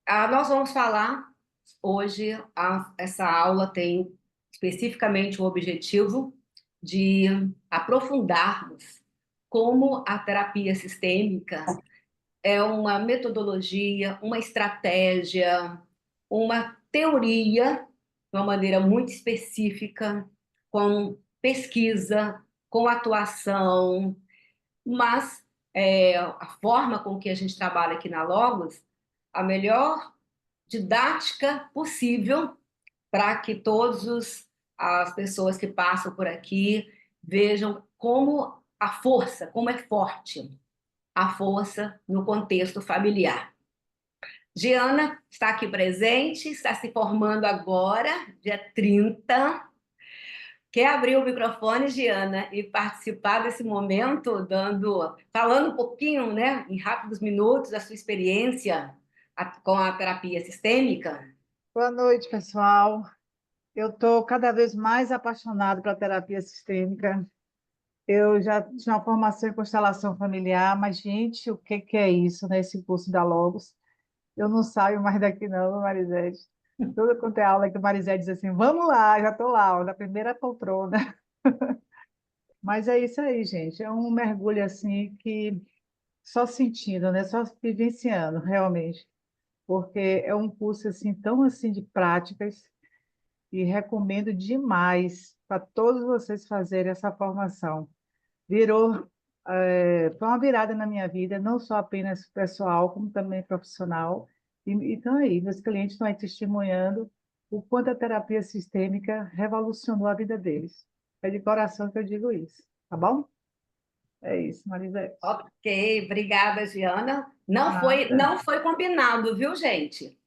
Nós vamos falar hoje, essa aula tem especificamente o objetivo de aprofundarmos como a terapia sistêmica é uma metodologia, uma estratégia, uma teoria, de uma maneira muito específica, com pesquisa, com atuação, mas a forma com que a gente trabalha aqui na Logos, a melhor didática possível para que todas as pessoas que passam por aqui vejam como a força, como é forte a força no contexto familiar. Giana está aqui presente, está se formando agora, dia 30. Quer abrir o microfone, Giana, e participar desse momento, falando um pouquinho, né, em rápidos minutos, da sua experiência com a terapia sistêmica? Boa noite, pessoal. Eu estou cada vez mais apaixonada pela terapia sistêmica. Eu já tinha uma formação em constelação familiar, mas, gente, o que que é isso nesse curso da Logos? Eu não saio mais daqui, não, Marisete. Toda quanto é aula que a Marisete diz assim, vamos lá, já estou lá, ó, na primeira poltrona. Mas é isso aí, gente. É um mergulho assim que só sentindo, né? Só vivenciando, realmente. Porque é um curso assim tão assim de práticas. E recomendo demais para todos vocês fazerem essa formação. Virou, foi uma virada na minha vida, não só apenas pessoal, como também profissional. E estão aí, meus clientes estão aí testemunhando o quanto a terapia sistêmica revolucionou a vida deles. É de coração que eu digo isso, tá bom? É isso, Marisete. Ok, obrigada, Giana. Não foi, Nada. não foi combinado, viu, gente?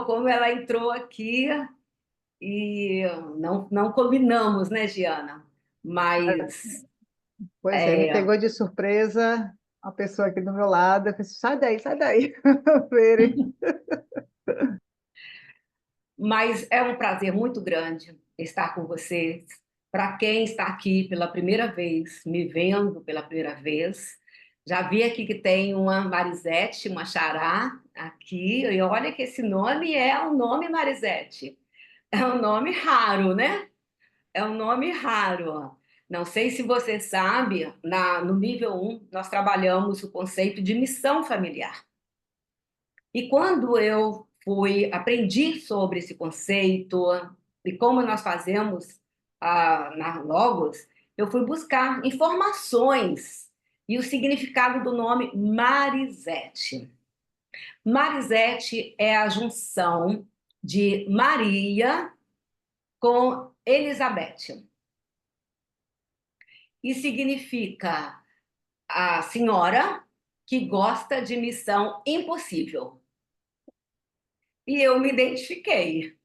Como ela entrou aqui e não combinamos, né, Giana? Mas Pois é, me é, pegou de surpresa a pessoa aqui do meu lado. Eu pensei, sai daí. Verem. mas é um prazer muito grande estar com vocês. Para quem está aqui pela primeira vez, me vendo pela primeira vez, já vi aqui que tem uma Marisete, uma Xará aqui, e olha que esse nome é um nome Marisete. É um nome raro, né? É um nome raro. Não sei se você sabe, no nível 1, nós trabalhamos o conceito de missão familiar. E quando eu aprendi sobre esse conceito e como nós fazemos na Logos, eu fui buscar informações e o significado do nome Marisete. Marisete é a junção de Maria com Elizabeth e significa a senhora que gosta de missão impossível. E eu me identifiquei,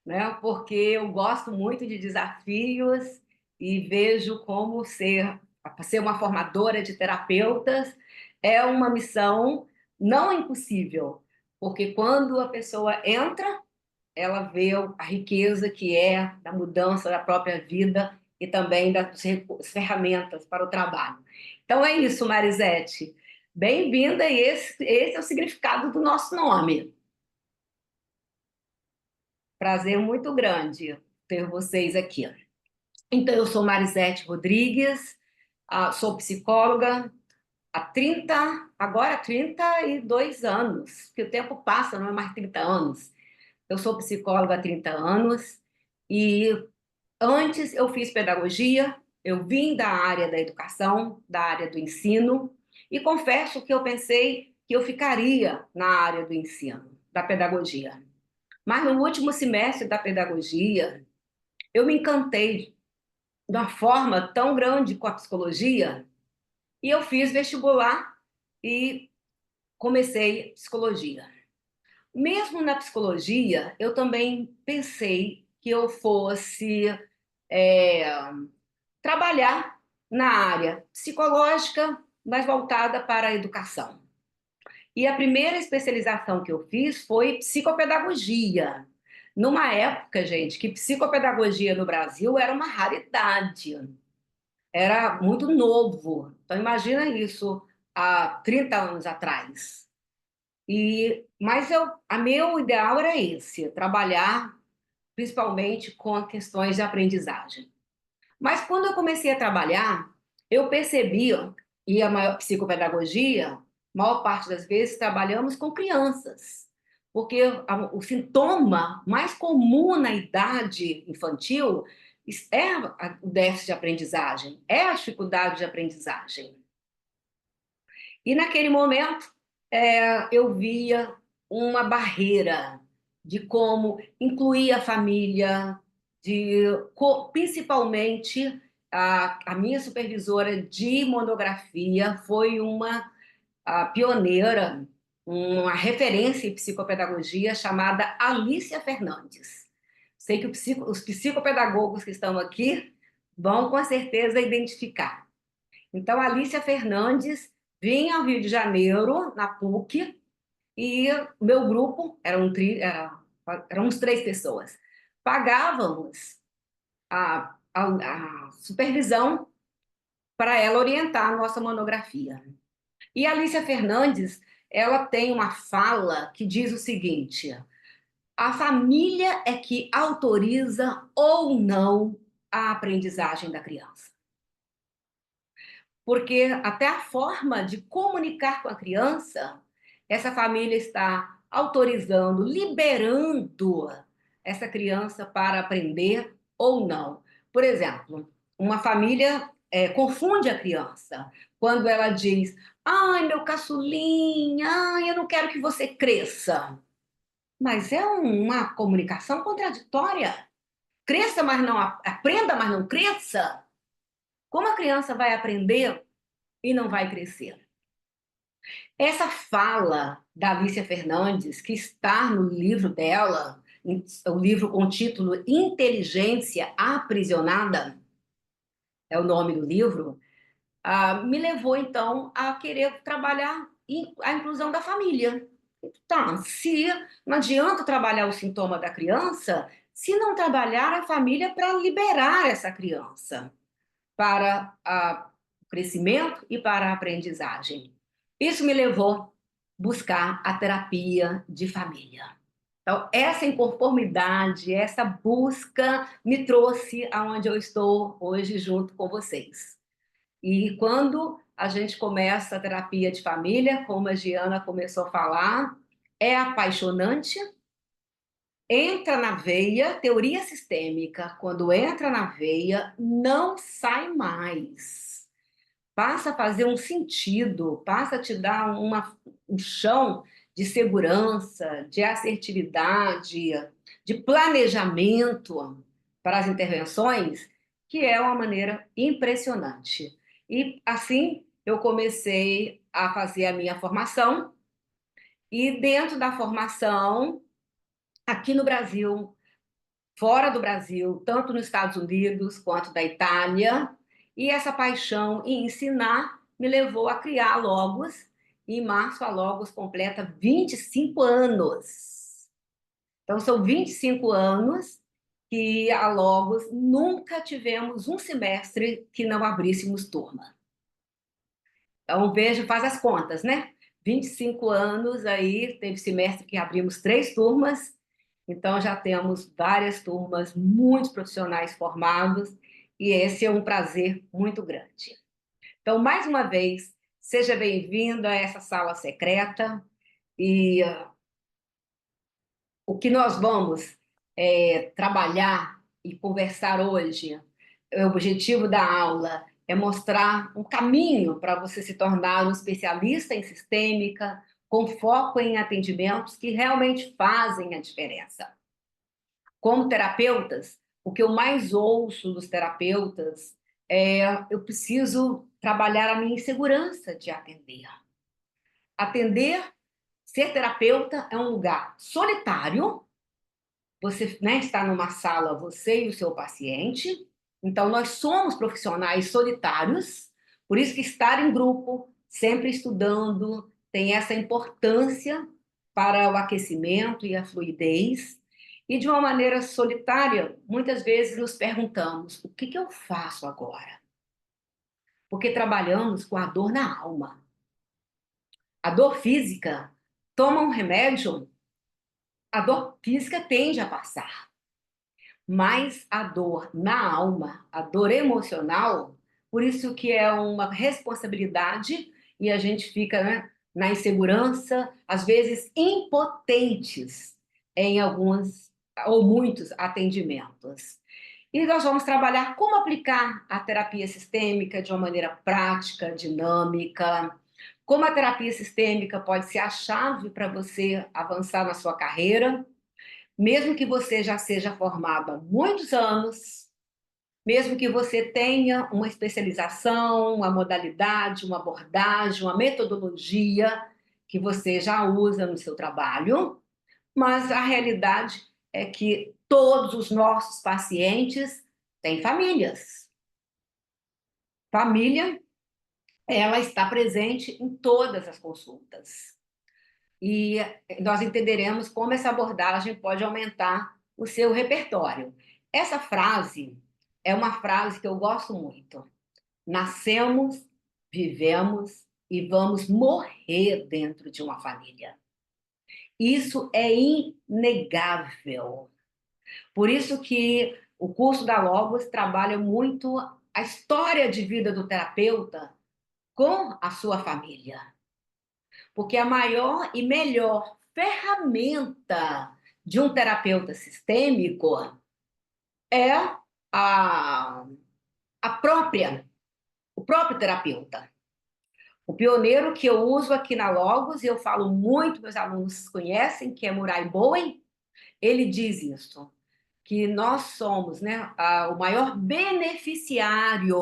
né? Porque eu gosto muito de desafios e vejo como ser uma formadora de terapeutas é uma missão não impossível, porque quando a pessoa entra, ela vê a riqueza que é da mudança da própria vida e também das ferramentas para o trabalho. Então é isso, Marisete. Bem-vinda, e esse é o significado do nosso nome. Prazer muito grande ter vocês aqui. Então, eu sou Marisete Rodrigues, sou psicóloga há 30, agora 32 anos, que o tempo passa, não é mais 30 anos. Eu sou psicóloga há 30 anos e antes eu fiz pedagogia, eu vim da área da educação, da área do ensino, e confesso que eu pensei que eu ficaria na área do ensino, da pedagogia. Mas no último semestre da pedagogia, eu me encantei de uma forma tão grande com a psicologia e eu fiz vestibular e comecei psicologia. Mesmo na psicologia, eu também pensei que eu fosse é, trabalhar na área psicológica, mas voltada para a educação. E a primeira especialização que eu fiz foi psicopedagogia. Numa época, gente, que psicopedagogia no Brasil era uma raridade, era muito novo. Então, imagina isso há 30 anos atrás. Mas a meu ideal era esse, trabalhar principalmente com questões de aprendizagem. Mas quando eu comecei a trabalhar, eu percebi, e a maior psicopedagogia, maior parte das vezes trabalhamos com crianças, porque o sintoma mais comum na idade infantil é o déficit de aprendizagem, é a dificuldade de aprendizagem. E naquele momento, eu via uma barreira de como incluir a família, principalmente a minha supervisora de monografia foi uma pioneira, uma referência em psicopedagogia chamada Alícia Fernandes. Sei que os psicopedagogos que estão aqui vão com certeza identificar. Então, a Alícia Fernandes vinha ao Rio de Janeiro, na PUC, e o meu grupo, éramos 3 pessoas, pagávamos a supervisão para ela orientar a nossa monografia. E a Alícia Fernandes, ela tem uma fala que diz o seguinte: a família é que autoriza ou não a aprendizagem da criança. Porque até a forma de comunicar com a criança, essa família está autorizando, liberando essa criança para aprender ou não. Por exemplo, uma família confunde a criança quando ela diz: ai, meu caçulinha, ai, eu não quero que você cresça. Mas é uma comunicação contraditória. Cresça, mas não aprenda, mas não cresça. Como a criança vai aprender e não vai crescer? Essa fala da Alicia Fernandes, que está no livro dela, o livro com o título Inteligência Aprisionada, é o nome do livro, me levou então a querer trabalhar a inclusão da família. Tá, se não adianta trabalhar o sintoma da criança, se não trabalhar a família para liberar essa criança para o crescimento e para a aprendizagem. Isso me levou a buscar a terapia de família. Então, essa inconformidade, essa busca me trouxe aonde eu estou hoje junto com vocês. E quando a gente começa a terapia de família, como a Giana começou a falar, é apaixonante, entra na veia, teoria sistêmica, quando entra na veia, não sai mais. Passa a fazer um sentido, passa a te dar um chão de segurança, de assertividade, de planejamento para as intervenções, que é uma maneira impressionante. E assim eu comecei a fazer a minha formação, e dentro da formação, aqui no Brasil, fora do Brasil, tanto nos Estados Unidos quanto da Itália, e essa paixão em ensinar me levou a criar a Logos. E em março a Logos completa 25 anos. Então são 25 anos que a Logos nunca tivemos um semestre que não abríssemos turma. Então veja, faz as contas, né? 25 anos aí, teve semestre que abrimos 3 turmas, então já temos várias turmas, muitos profissionais formados, e esse é um prazer muito grande. Então, mais uma vez, seja bem-vindo a essa sala secreta, e o que nós vamos trabalhar e conversar hoje, o objetivo da aula é mostrar um caminho para você se tornar um especialista em sistêmica, com foco em atendimentos que realmente fazem a diferença. Como terapeutas, o que eu mais ouço dos terapeutas é: eu preciso trabalhar a minha insegurança de atender. Atender, ser terapeuta é um lugar solitário. Você, né, está numa sala, você e o seu paciente. Então, nós somos profissionais solitários, por isso que estar em grupo, sempre estudando, tem essa importância para o aquecimento e a fluidez. E de uma maneira solitária, muitas vezes nos perguntamos: o que eu faço agora? Porque trabalhamos com a dor na alma. A dor física toma um remédio, a dor física tende a passar, mas a dor na alma, a dor emocional, por isso que é uma responsabilidade e a gente fica, né, na insegurança, às vezes impotentes em alguns ou muitos atendimentos. E nós vamos trabalhar como aplicar a terapia sistêmica de uma maneira prática, dinâmica, como a terapia sistêmica pode ser a chave para você avançar na sua carreira, mesmo que você já seja formado há muitos anos, mesmo que você tenha uma especialização, uma modalidade, uma abordagem, uma metodologia que você já usa no seu trabalho, mas a realidade é que todos os nossos pacientes têm famílias. Família, ela está presente em todas as consultas. E nós entenderemos como essa abordagem pode aumentar o seu repertório. Essa frase é uma frase que eu gosto muito. Nascemos, vivemos e vamos morrer dentro de uma família. Isso é inegável. Por isso que o curso da Logos trabalha muito a história de vida do terapeuta com a sua família. Porque a maior e melhor ferramenta de um terapeuta sistêmico é a, a própria, o próprio terapeuta. O pioneiro que eu uso aqui na Logos, e eu falo muito, meus alunos conhecem, que é Murray Bowen, ele diz isso, que nós somos, né, o maior beneficiário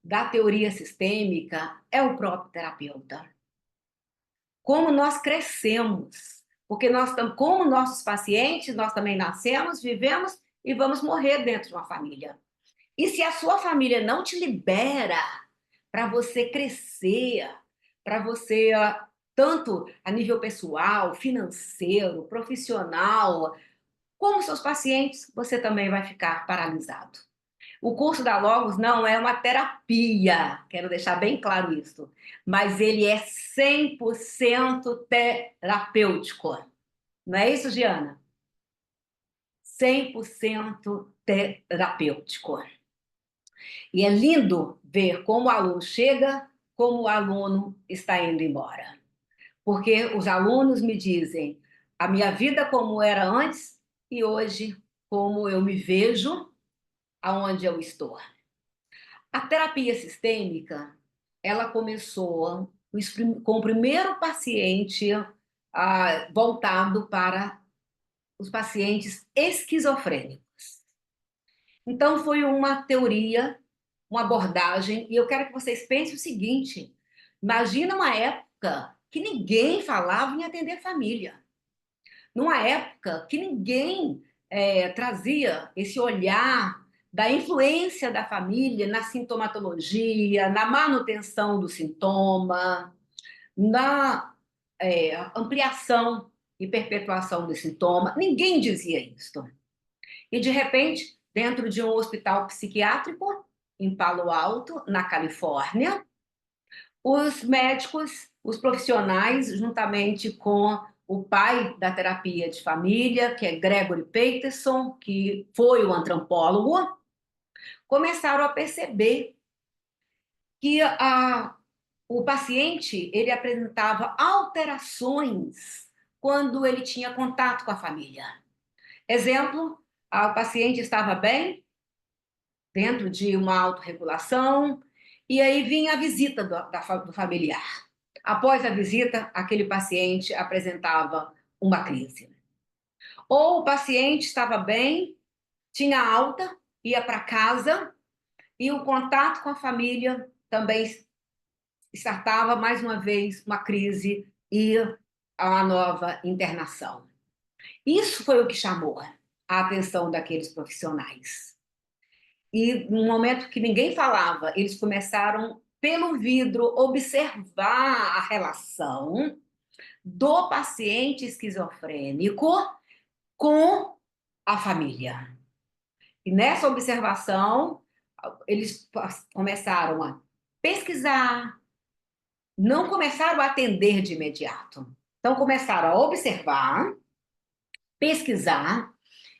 da teoria sistêmica é o próprio terapeuta. Como nós crescemos, porque nós, como nossos pacientes, nós também nascemos, vivemos e vamos morrer dentro de uma família. E se a sua família não te libera para você crescer, para você, tanto a nível pessoal, financeiro, profissional, como seus pacientes, você também vai ficar paralisado. O curso da Logos não é uma terapia, quero deixar bem claro isso, mas ele é 100% terapêutico. Não é isso, Giana? 100% terapêutico. E é lindo ver como o aluno chega, como o aluno está indo embora. Porque os alunos me dizem a minha vida como era antes e hoje como eu me vejo aonde eu estou. A terapia sistêmica, ela começou com o primeiro paciente voltado para os pacientes esquizofrênicos. Então, foi uma teoria, uma abordagem, e eu quero que vocês pensem o seguinte: imagina uma época que ninguém falava em atender família, numa época que ninguém trazia esse olhar da influência da família na sintomatologia, na manutenção do sintoma, na ampliação e perpetuação do sintoma. Ninguém dizia isso. E, de repente, dentro de um hospital psiquiátrico, em Palo Alto, na Califórnia, os médicos, os profissionais, juntamente com o pai da terapia de família, que é Gregory Peterson, que foi o antropólogo, começaram a perceber que o paciente ele apresentava alterações quando ele tinha contato com a família. Exemplo, o paciente estava bem, dentro de uma autorregulação, e aí vinha a visita do familiar. Após a visita, aquele paciente apresentava uma crise. Ou o paciente estava bem, tinha alta, ia para casa, e o contato com a família também startava mais uma vez uma crise e uma nova internação. Isso foi o que chamou a atenção daqueles profissionais. E no momento que ninguém falava, eles começaram, pelo vidro, observar a relação do paciente esquizofrênico com a família. E nessa observação, eles começaram a pesquisar, não começaram a atender de imediato. Então, começaram a observar, pesquisar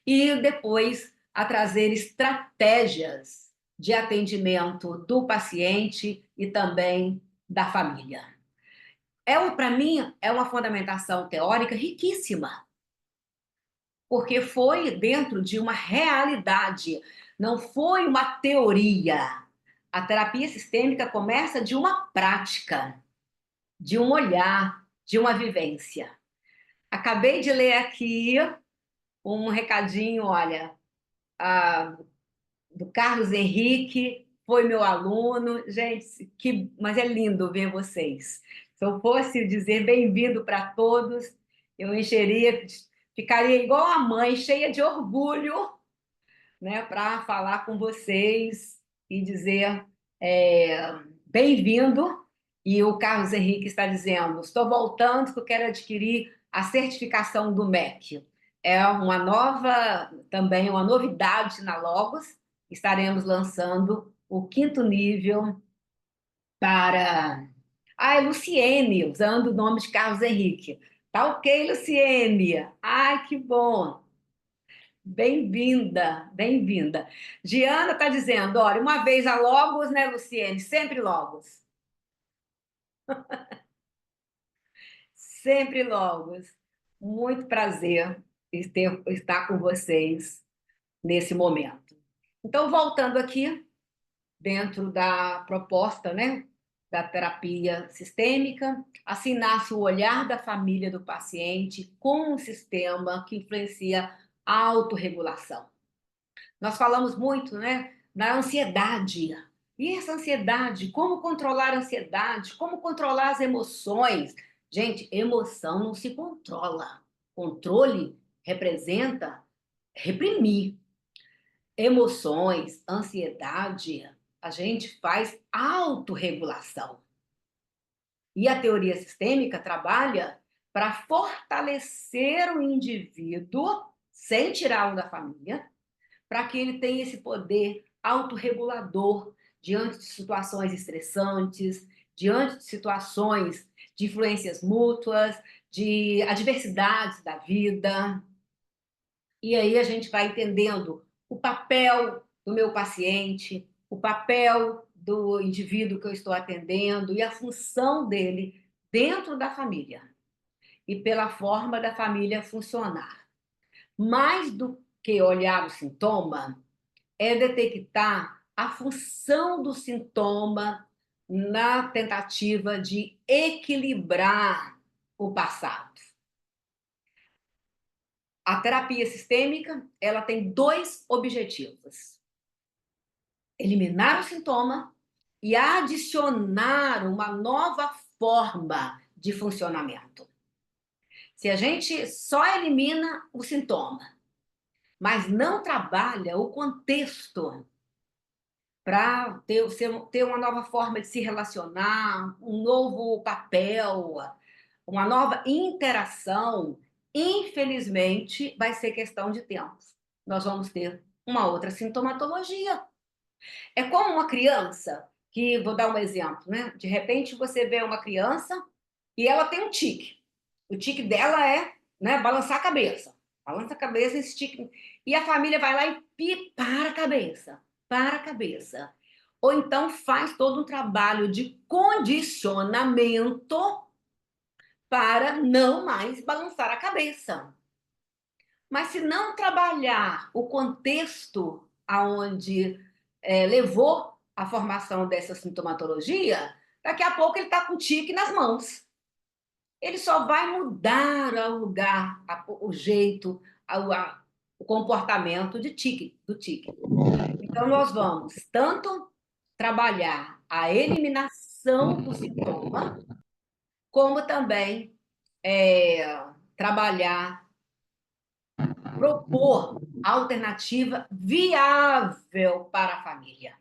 e depois a trazer estratégias de atendimento do paciente e também da família. Para mim, é uma fundamentação teórica riquíssima, porque foi dentro de uma realidade, não foi uma teoria. A terapia sistêmica começa de uma prática, de um olhar, de uma vivência. Acabei de ler aqui um recadinho, olha, a, do Carlos Henrique, foi meu aluno. Gente, mas é lindo ver vocês. Se eu fosse dizer bem-vindo para todos, eu encheria, ficaria igual a mãe, cheia de orgulho, né, para falar com vocês e dizer é, bem-vindo. E o Carlos Henrique está dizendo: estou voltando porque eu quero adquirir a certificação do MEC. É uma nova, também uma novidade na Logos. Estaremos lançando o quinto nível para. Ai, Luciene, usando o nome de Carlos Henrique. Tá ok, Luciene? Ai, que bom. Bem-vinda, bem-vinda. Diana está dizendo, olha, uma vez a Logos, né, Luciene? Sempre Logos. Sempre Logos. Muito prazer estar com vocês nesse momento. Então, voltando aqui, dentro da proposta, né, da terapia sistêmica, assim nasce o olhar da família do paciente com um sistema que influencia a autorregulação. Nós falamos muito, né, na ansiedade. E essa ansiedade, como controlar a ansiedade, como controlar as emoções? Gente, emoção não se controla. Controle representa reprimir. Emoções, ansiedade, a gente faz autorregulação. E a teoria sistêmica trabalha para fortalecer o indivíduo, sem tirá-lo da família, para que ele tenha esse poder autorregulador diante de situações estressantes, diante de situações de influências mútuas, de adversidades da vida. E aí a gente vai entendendo o papel do meu paciente, o papel do indivíduo que eu estou atendendo e a função dele dentro da família e pela forma da família funcionar. Mais do que olhar o sintoma, é detectar a função do sintoma na tentativa de equilibrar o passado. A terapia sistêmica, ela tem dois objetivos: eliminar o sintoma e adicionar uma nova forma de funcionamento. Se a gente só elimina o sintoma, mas não trabalha o contexto para ter uma nova forma de se relacionar, um novo papel, uma nova interação, infelizmente, vai ser questão de tempo. Nós vamos ter uma outra sintomatologia. É como uma criança, que vou dar um exemplo, né? De repente você vê uma criança e ela tem um tique. O tique dela é, né, balançar a cabeça. Balança a cabeça, esse tique. E a família vai lá e para a cabeça. Para a cabeça. Ou então faz todo um trabalho de condicionamento para não mais balançar a cabeça. Mas se não trabalhar o contexto aonde levou à formação dessa sintomatologia, daqui a pouco ele está com tique nas mãos. Ele só vai mudar o lugar, o jeito, o comportamento do tique. Então, nós vamos tanto trabalhar a eliminação do sintoma, como também trabalhar, propor alternativa viável para a família.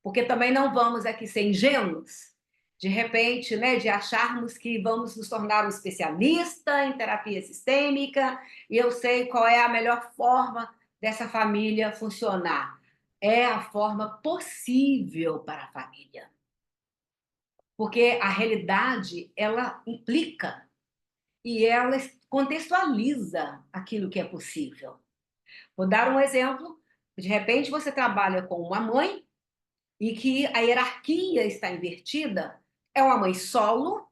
Porque também não vamos aqui ser ingênuos, de repente, né, de acharmos que vamos nos tornar um especialista em terapia sistêmica e eu sei qual é a melhor forma dessa família funcionar. É a forma possível para a família. Porque a realidade, ela implica e ela contextualiza aquilo que é possível. Vou dar um exemplo. De repente, você trabalha com uma mãe e que a hierarquia está invertida, é uma mãe solo,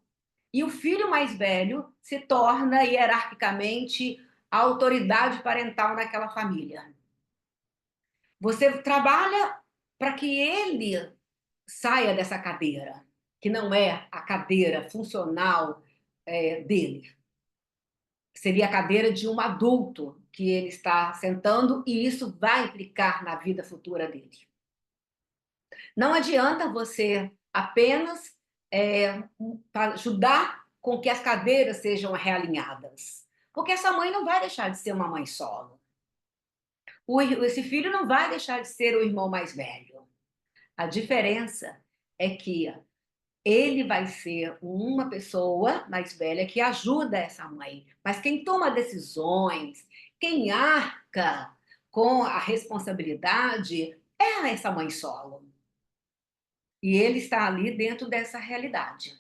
e o filho mais velho se torna hierarquicamente a autoridade parental naquela família. Você trabalha para que ele saia dessa cadeira, que não é a cadeira funcional dele. Seria a cadeira de um adulto que ele está sentando, e isso vai implicar na vida futura dele. Não adianta você apenas ajudar com que as cadeiras sejam realinhadas, porque essa mãe não vai deixar de ser uma mãe solo. Esse filho não vai deixar de ser o irmão mais velho. A diferença é que ele vai ser uma pessoa mais velha que ajuda essa mãe. Mas quem toma decisões, quem arca com a responsabilidade é essa mãe solo. E ele está ali dentro dessa realidade.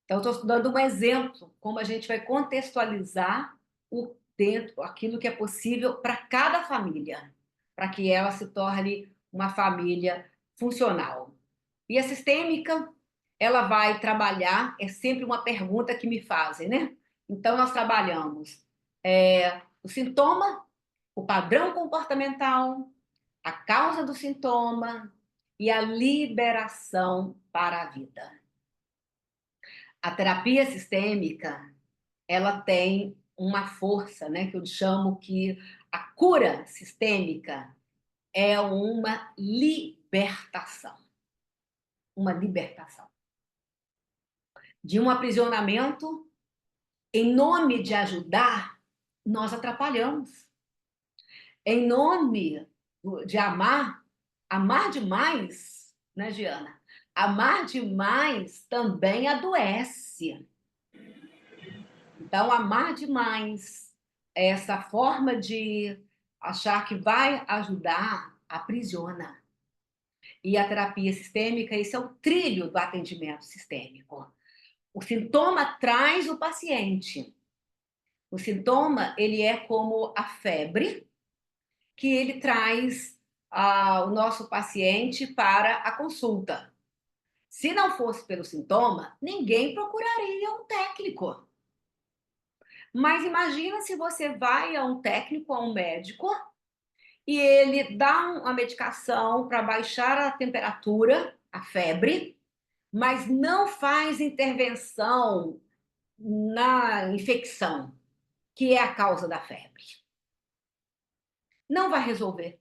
Então, estou dando um exemplo, como a gente vai contextualizar aquilo que é possível para cada família, para que ela se torne uma família funcional. E a sistêmica, ela vai trabalhar, é sempre uma pergunta que me fazem, né? Então, nós trabalhamos o sintoma, o padrão comportamental, a causa do sintoma e a liberação para a vida. A terapia sistêmica, ela tem uma força, né, que eu chamo que a cura sistêmica é uma libertação de um aprisionamento. Em nome de ajudar, nós atrapalhamos. Em nome de amar, amar demais, né, Giana? Amar demais também adoece. Então, amar demais, essa forma de achar que vai ajudar, aprisiona. E a terapia sistêmica, esse é o trilho do atendimento sistêmico. O sintoma traz o paciente. O sintoma, ele é como a febre, que ele traz o nosso paciente para a consulta. Se não fosse pelo sintoma, ninguém procuraria um técnico. Mas imagina se você vai a um técnico, a um médico, e ele dá uma medicação para baixar a temperatura, a febre, mas não faz intervenção na infecção, que é a causa da febre. Não vai resolver.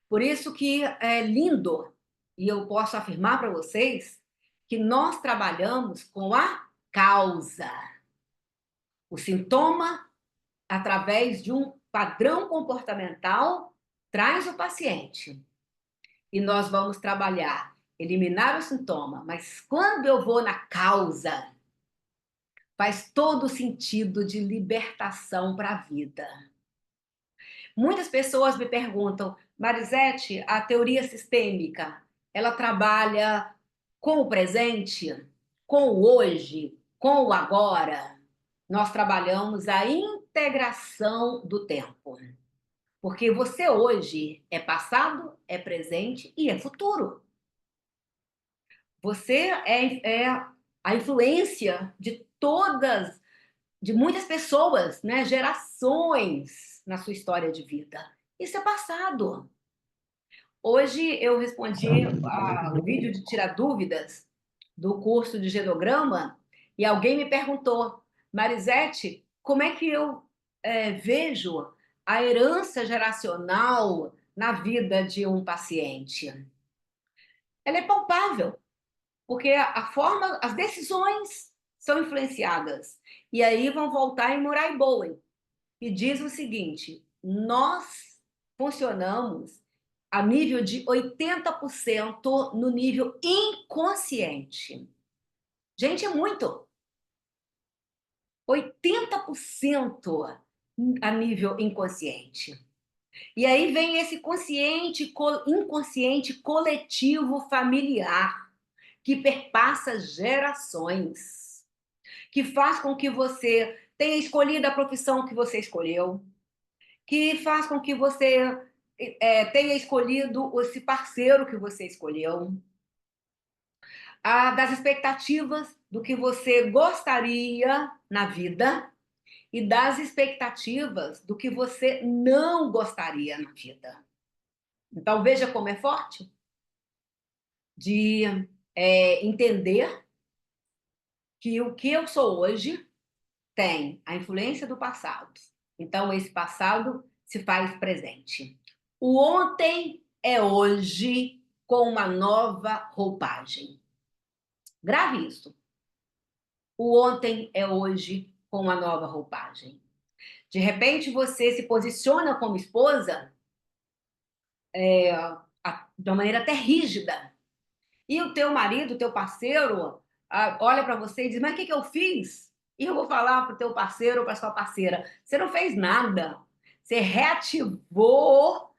Por isso que é lindo, e eu posso afirmar para vocês, que nós trabalhamos com a causa. O sintoma, através de um padrão comportamental, traz o paciente. E nós vamos trabalhar, eliminar o sintoma, mas quando eu vou na causa, faz todo o sentido de libertação para a vida. Muitas pessoas me perguntam, Marisete, a teoria sistêmica, ela trabalha com o presente, com o hoje, com o agora? Nós trabalhamos a integração do tempo. Porque você hoje é passado, é presente e é futuro. Você é a influência de muitas pessoas, né? Gerações na sua história de vida. Isso é passado. Hoje eu respondi um vídeo de tirar dúvidas do curso de genograma e alguém me perguntou, Marisete, como é que eu vejo a herança geracional na vida de um paciente? Ela é palpável, porque a forma, as decisões são influenciadas. E aí vão voltar em Murray Bowen, que diz o seguinte: nós funcionamos a nível de 80% no nível inconsciente. Gente, é muito. 80% a nível inconsciente. E aí vem esse inconsciente coletivo familiar, que perpassa gerações. que faz com que você tenha escolhido a profissão que você escolheu, que faz com que você tenha escolhido esse parceiro que você escolheu, das expectativas do que você gostaria na vida e das expectativas do que você não gostaria na vida. Então, veja como é forte de entender que o que eu sou hoje tem a influência do passado. Então, esse passado se faz presente. O ontem é hoje com uma nova roupagem. Grave isso. O ontem é hoje com uma nova roupagem. De repente, você se posiciona como esposa de uma maneira até rígida. E o teu marido, o teu parceiro, olha para você e diz: mas o que, que eu fiz? E eu vou falar para o teu parceiro ou para a sua parceira: você não fez nada. Você reativou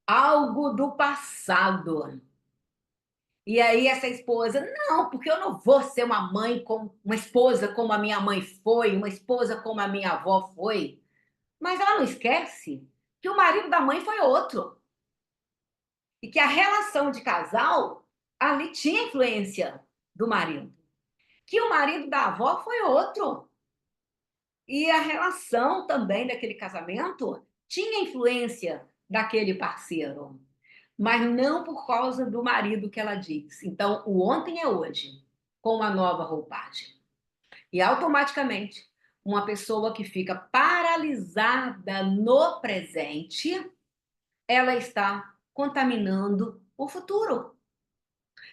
algo do passado. E aí essa esposa: não, porque eu não vou ser uma mãe como uma esposa como a minha mãe foi, uma esposa como a minha avó foi. Mas ela não esquece que o marido da mãe foi outro. E que a relação de casal ali tinha influência do marido. Que o marido da avó foi outro. E a relação também daquele casamento tinha influência daquele parceiro. Mas não por causa do marido que ela diz. Então, o ontem é hoje, com uma nova roupagem. E automaticamente, uma pessoa que fica paralisada no presente, ela está contaminando o futuro.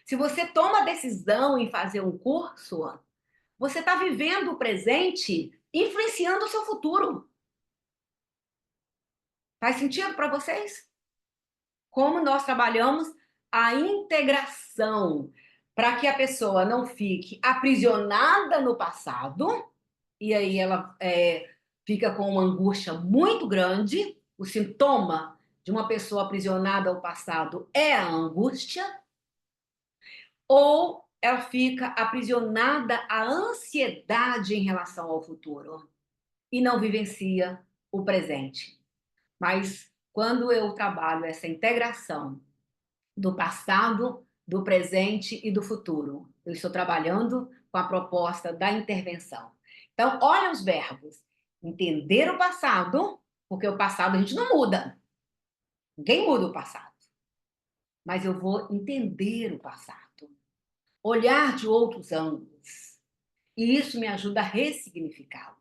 Se você toma a decisão em fazer um curso, você está vivendo o presente, influenciando o seu futuro. Faz sentido para vocês? Como nós trabalhamos a integração para que a pessoa não fique aprisionada no passado, e aí ela fica com uma angústia muito grande. O sintoma de uma pessoa aprisionada ao passado é a angústia, ou ela fica aprisionada à ansiedade em relação ao futuro e não vivencia o presente. Mas quando eu trabalho essa integração do passado, do presente e do futuro, eu estou trabalhando com a proposta da intervenção. Então, olha os verbos. Entender o passado, porque o passado a gente não muda. Ninguém muda o passado. Mas eu vou entender o passado. Olhar de outros ângulos. E isso me ajuda a ressignificá-lo.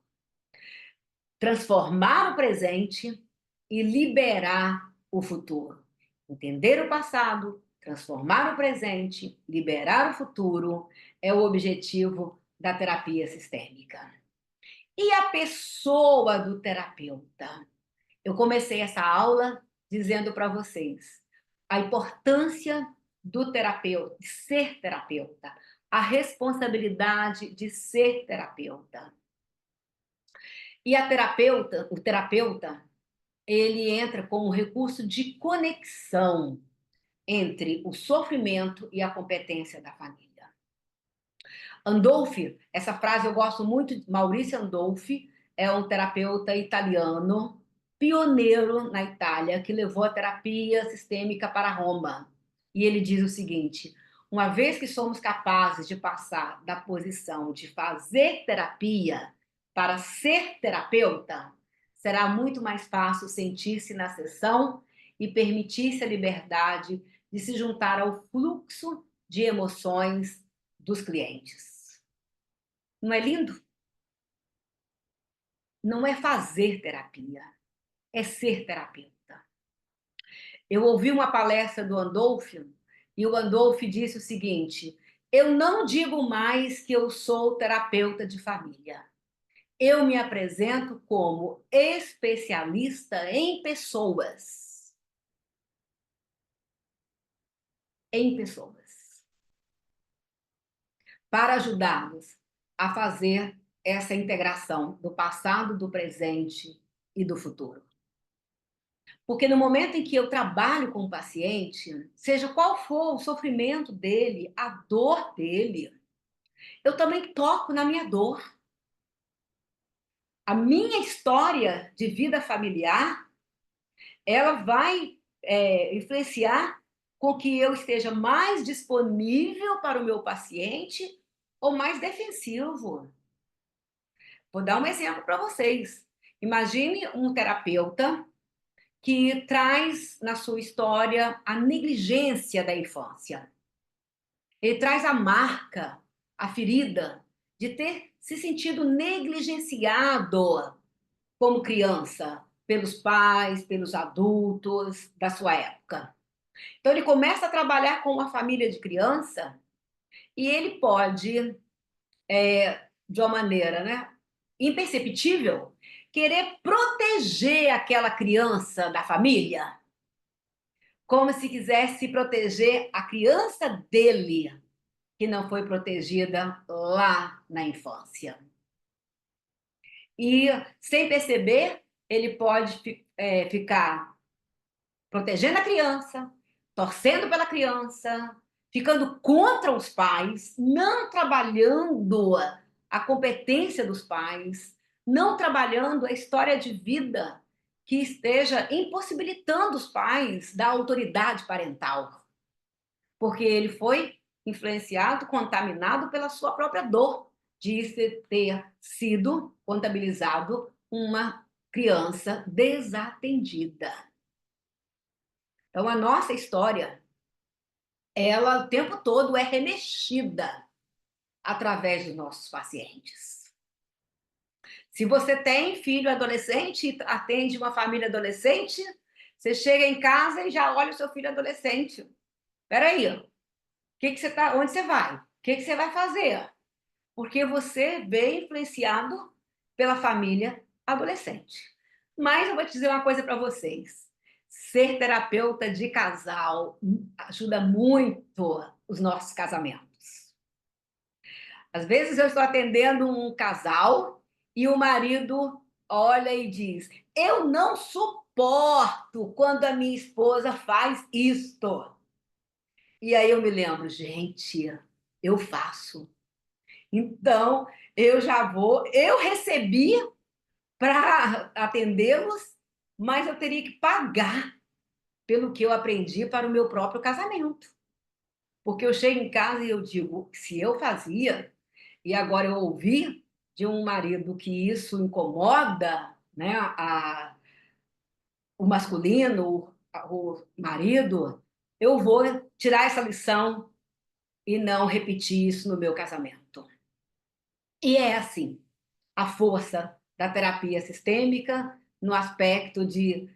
Transformar o presente e liberar o futuro. Entender o passado, transformar o presente, liberar o futuro é o objetivo da terapia sistêmica. E a pessoa do terapeuta? Eu comecei essa aula dizendo para vocês a importância do terapeuta, de ser terapeuta, a responsabilidade de ser terapeuta. E o terapeuta, ele entra como recurso de conexão entre o sofrimento e a competência da família. Andolfi, essa frase eu gosto muito, Maurício Andolfi é um terapeuta italiano, pioneiro na Itália, que levou a terapia sistêmica para Roma. E ele diz o seguinte: uma vez que somos capazes de passar da posição de fazer terapia para ser terapeuta, será muito mais fácil sentir-se na sessão e permitir-se a liberdade de se juntar ao fluxo de emoções dos clientes. Não é lindo? Não é fazer terapia, é ser terapeuta. Eu ouvi uma palestra do Andolfi e o Andolfi disse o seguinte: eu não digo mais que eu sou terapeuta de família. Eu me apresento como especialista em pessoas. Em pessoas. Para ajudá-los a fazer essa integração do passado, do presente e do futuro. Porque no momento em que eu trabalho com o paciente, seja qual for o sofrimento dele, a dor dele, eu também toco na minha dor. A minha história de vida familiar, ela vai influenciar com que eu esteja mais disponível para o meu paciente ou mais defensivo. Vou dar um exemplo para vocês. Imagine um terapeuta que traz na sua história a negligência da infância. Ele traz a marca, a ferida de ter se sentido negligenciado como criança pelos pais, pelos adultos da sua época. Então ele começa a trabalhar com uma família de criança e ele pode, de uma maneira, né, imperceptível, querer proteger aquela criança da família, como se quisesse proteger a criança dele, que não foi protegida lá na infância. E, sem perceber, ele pode ficar protegendo a criança, torcendo pela criança, ficando contra os pais, não trabalhando a competência dos pais, não trabalhando a história de vida que esteja impossibilitando os pais da autoridade parental, porque ele foi influenciado, contaminado pela sua própria dor de ter sido contabilizado uma criança desatendida. Então, a nossa história, ela o tempo todo é remexida através dos nossos pacientes. Se você tem filho adolescente e atende uma família adolescente, você chega em casa e já olha o seu filho adolescente. Espera aí, onde você vai? O que você vai fazer? Porque você veio influenciado pela família adolescente. Mas eu vou te dizer uma coisa para vocês. Ser terapeuta de casal ajuda muito os nossos casamentos. Às vezes eu estou atendendo um casal e o marido olha e diz: eu não suporto quando a minha esposa faz isto. E aí eu me lembro, gente, eu faço. Então, eu recebi para atendê-los, mas eu teria que pagar pelo que eu aprendi para o meu próprio casamento. Porque eu chego em casa e eu digo, se eu fazia, e agora eu ouvi de um marido que isso incomoda, né, o masculino, o marido, eu vou tirar essa lição e não repetir isso no meu casamento. E é assim, a força da terapia sistêmica no aspecto de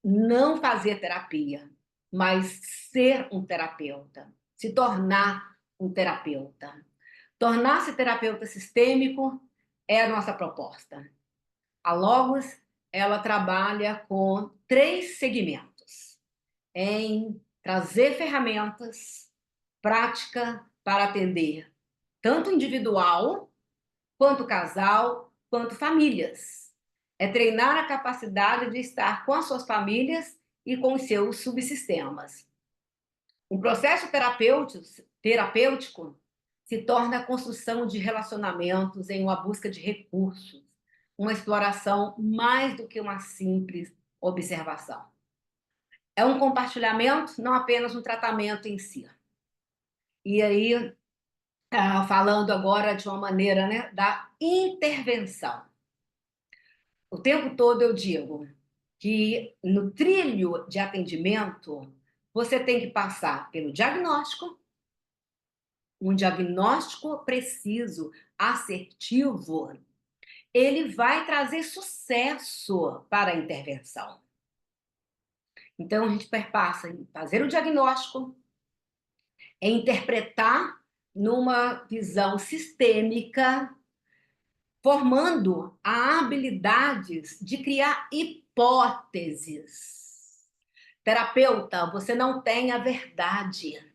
não fazer terapia, mas ser um terapeuta, se tornar um terapeuta. Tornar-se terapeuta sistêmico é a nossa proposta. A Logos, ela trabalha com 3 segmentos: em trazer ferramentas, prática para atender tanto individual, quanto casal, quanto famílias. É treinar a capacidade de estar com as suas famílias e com os seus subsistemas. Um processo terapêutico se torna a construção de relacionamentos em uma busca de recursos, uma exploração mais do que uma simples observação. É um compartilhamento, não apenas um tratamento em si. E aí, falando agora de uma maneira, né, da intervenção. O tempo todo eu digo que no trilho de atendimento, você tem que passar pelo diagnóstico, um diagnóstico preciso, assertivo, ele vai trazer sucesso para a intervenção. Então, a gente perpassa em fazer o diagnóstico, em interpretar numa visão sistêmica, formando habilidades de criar hipóteses. Terapeuta, você não tem a verdade.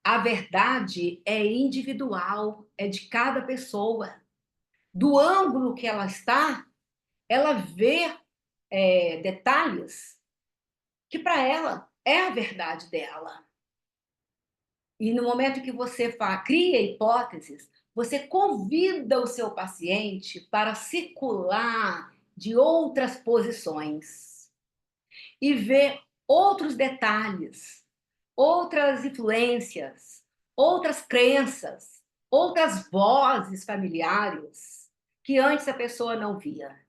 A verdade é individual, é de cada pessoa. Do ângulo que ela está, ela vê detalhes que para ela é a verdade dela. E no momento que você cria hipóteses, você convida o seu paciente para circular de outras posições e ver outros detalhes, outras influências, outras crenças, outras vozes familiares que antes a pessoa não via.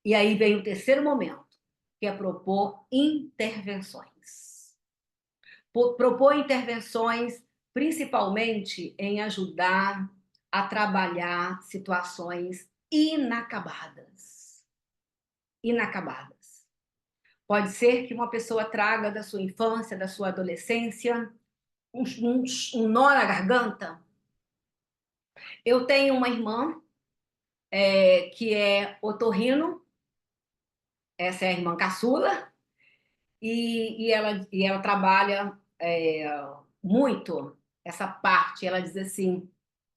E aí vem o terceiro momento, que é propor intervenções. Propor intervenções principalmente em ajudar a trabalhar situações inacabadas. Inacabadas. Pode ser que uma pessoa traga da sua infância, da sua adolescência, um nó na garganta. Eu tenho uma irmã que é otorrino, essa é a irmã caçula, e ela trabalha muito essa parte. Ela diz assim,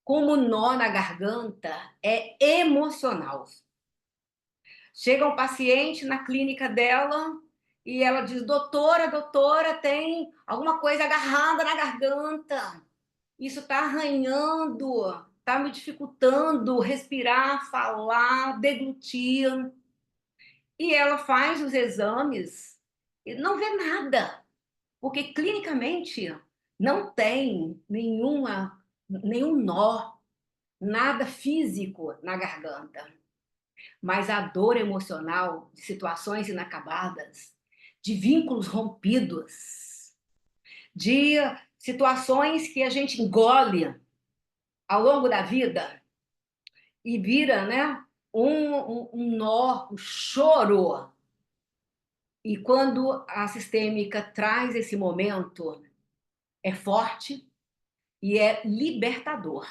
como nó na garganta é emocional. Chega um paciente na clínica dela e ela diz, doutora, doutora, tem alguma coisa agarrada na garganta. Isso está arranhando, está me dificultando respirar, falar, deglutir. E ela faz os exames e não vê nada, porque clinicamente não tem nenhum nó, nada físico na garganta. Mas a dor emocional de situações inacabadas, de vínculos rompidos, de situações que a gente engole ao longo da vida e vira, né, um nó, um choro. E quando a sistêmica traz esse momento, é forte e é libertador,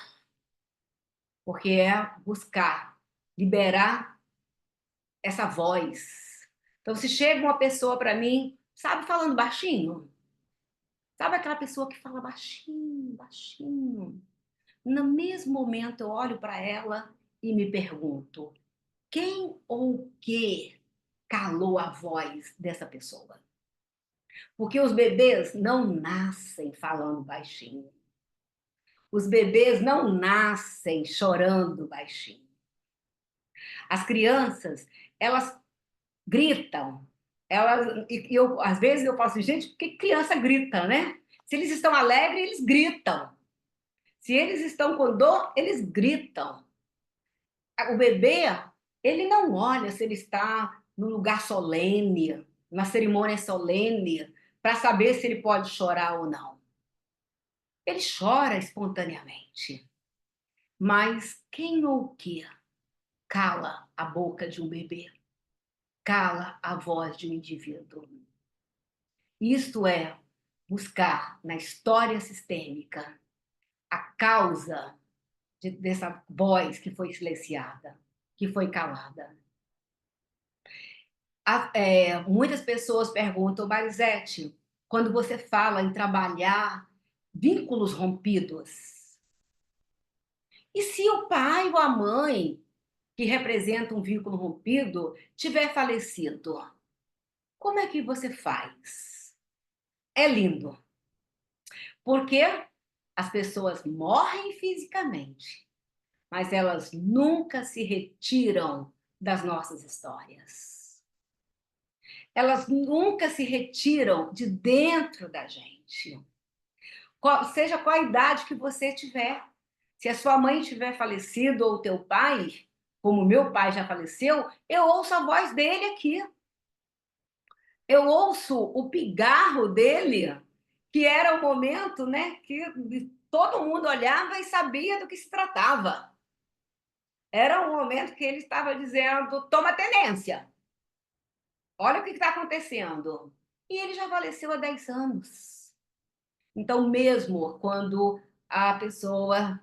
porque é buscar liberar essa voz. Então, se chega uma pessoa para mim, sabe, falando baixinho, sabe aquela pessoa que fala baixinho, baixinho? No mesmo momento, eu olho para ela e me pergunto: quem ou o que calou a voz dessa pessoa? Porque os bebês não nascem falando baixinho. Os bebês não nascem chorando baixinho. As crianças, elas gritam. Às vezes eu falo assim, gente, por que criança grita, né? Se eles estão alegres, eles gritam. Se eles estão com dor, eles gritam. O bebê, ele não olha se ele está no lugar solene, na cerimônia solene, para saber se ele pode chorar ou não. Ele chora espontaneamente. Mas quem ou o que cala a boca de um bebê? Cala a voz de um indivíduo. Isto é buscar na história sistêmica a causa dessa voz que foi silenciada, que foi calada. Muitas pessoas perguntam, Marisete, quando você fala em trabalhar vínculos rompidos, e se o pai ou a mãe, que representa um vínculo rompido, tiver falecido, como é que você faz? É lindo, porque as pessoas morrem fisicamente, mas elas nunca se retiram das nossas histórias. Elas nunca se retiram de dentro da gente. Seja qual a idade que você tiver. Se a sua mãe tiver falecido ou o teu pai, como meu pai já faleceu, eu ouço a voz dele aqui. Eu ouço o pigarro dele, que era o momento, né, que todo mundo olhava e sabia do que se tratava. Era um momento que ele estava dizendo, toma tenência. Olha o que está acontecendo. E ele já faleceu há 10 anos. Então, mesmo quando a pessoa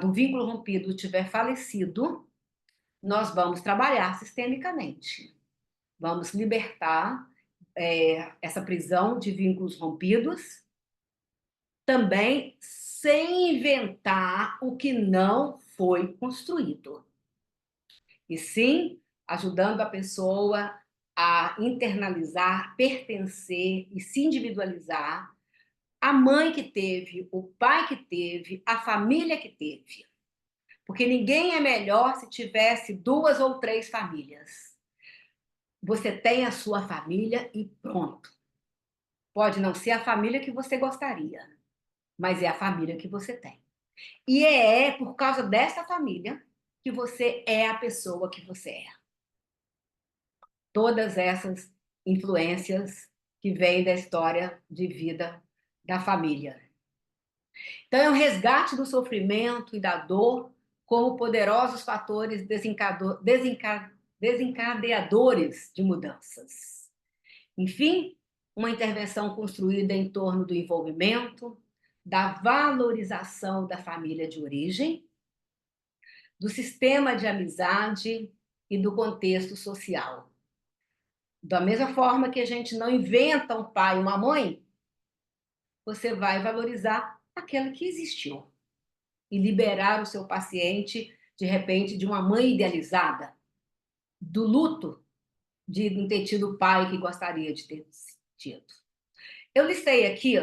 do vínculo rompido tiver falecido, nós vamos trabalhar sistemicamente. Vamos libertar essa prisão de vínculos rompidos, também sem inventar o que não foi construído. E sim, ajudando a pessoa a internalizar, pertencer e se individualizar, a mãe que teve, o pai que teve, a família que teve. Porque ninguém é melhor se tivesse 2 ou 3 famílias. Você tem a sua família e pronto. Pode não ser a família que você gostaria, mas é a família que você tem. E é por causa dessa família que você é a pessoa que você é. Todas essas influências que vêm da história de vida da família. Então, é um resgate do sofrimento e da dor como poderosos fatores desencadeadores de mudanças. Enfim, uma intervenção construída em torno do envolvimento, da valorização da família de origem, do sistema de amizade e do contexto social. Da mesma forma que a gente não inventa um pai e uma mãe, você vai valorizar aquele que existiu e liberar o seu paciente, de repente, de uma mãe idealizada, do luto de não ter tido o pai que gostaria de ter tido. Eu listei aqui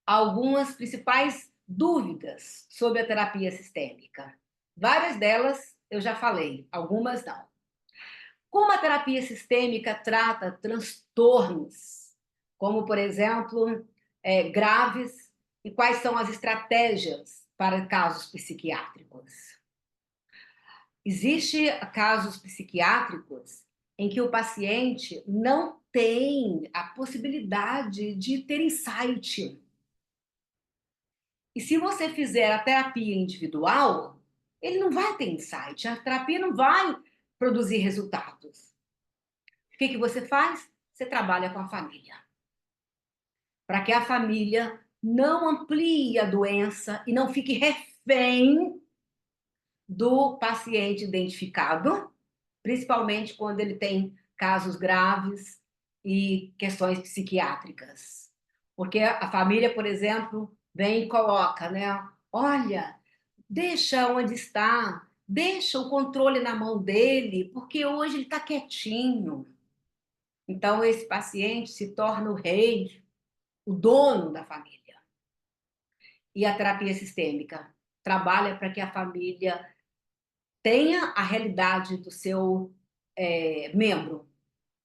algumas principais dúvidas sobre a terapia sistêmica. Várias delas eu já falei, algumas não. Como a terapia sistêmica trata transtornos, como, por exemplo, graves, e quais são as estratégias para casos psiquiátricos? Existem casos psiquiátricos em que o paciente não tem a possibilidade de ter insight. E se você fizer a terapia individual, ele não vai ter insight, a terapia não vai produzir resultados. O que você faz? Você trabalha com a família. Para que a família não amplie a doença e não fique refém do paciente identificado, principalmente quando ele tem casos graves e questões psiquiátricas. Porque a família, por exemplo, vem e coloca, né? Olha, deixa onde está, deixa o controle na mão dele, porque hoje ele está quietinho. Então, esse paciente se torna o rei, o dono da família. E a terapia sistêmica trabalha para que a família tenha a realidade do seu membro,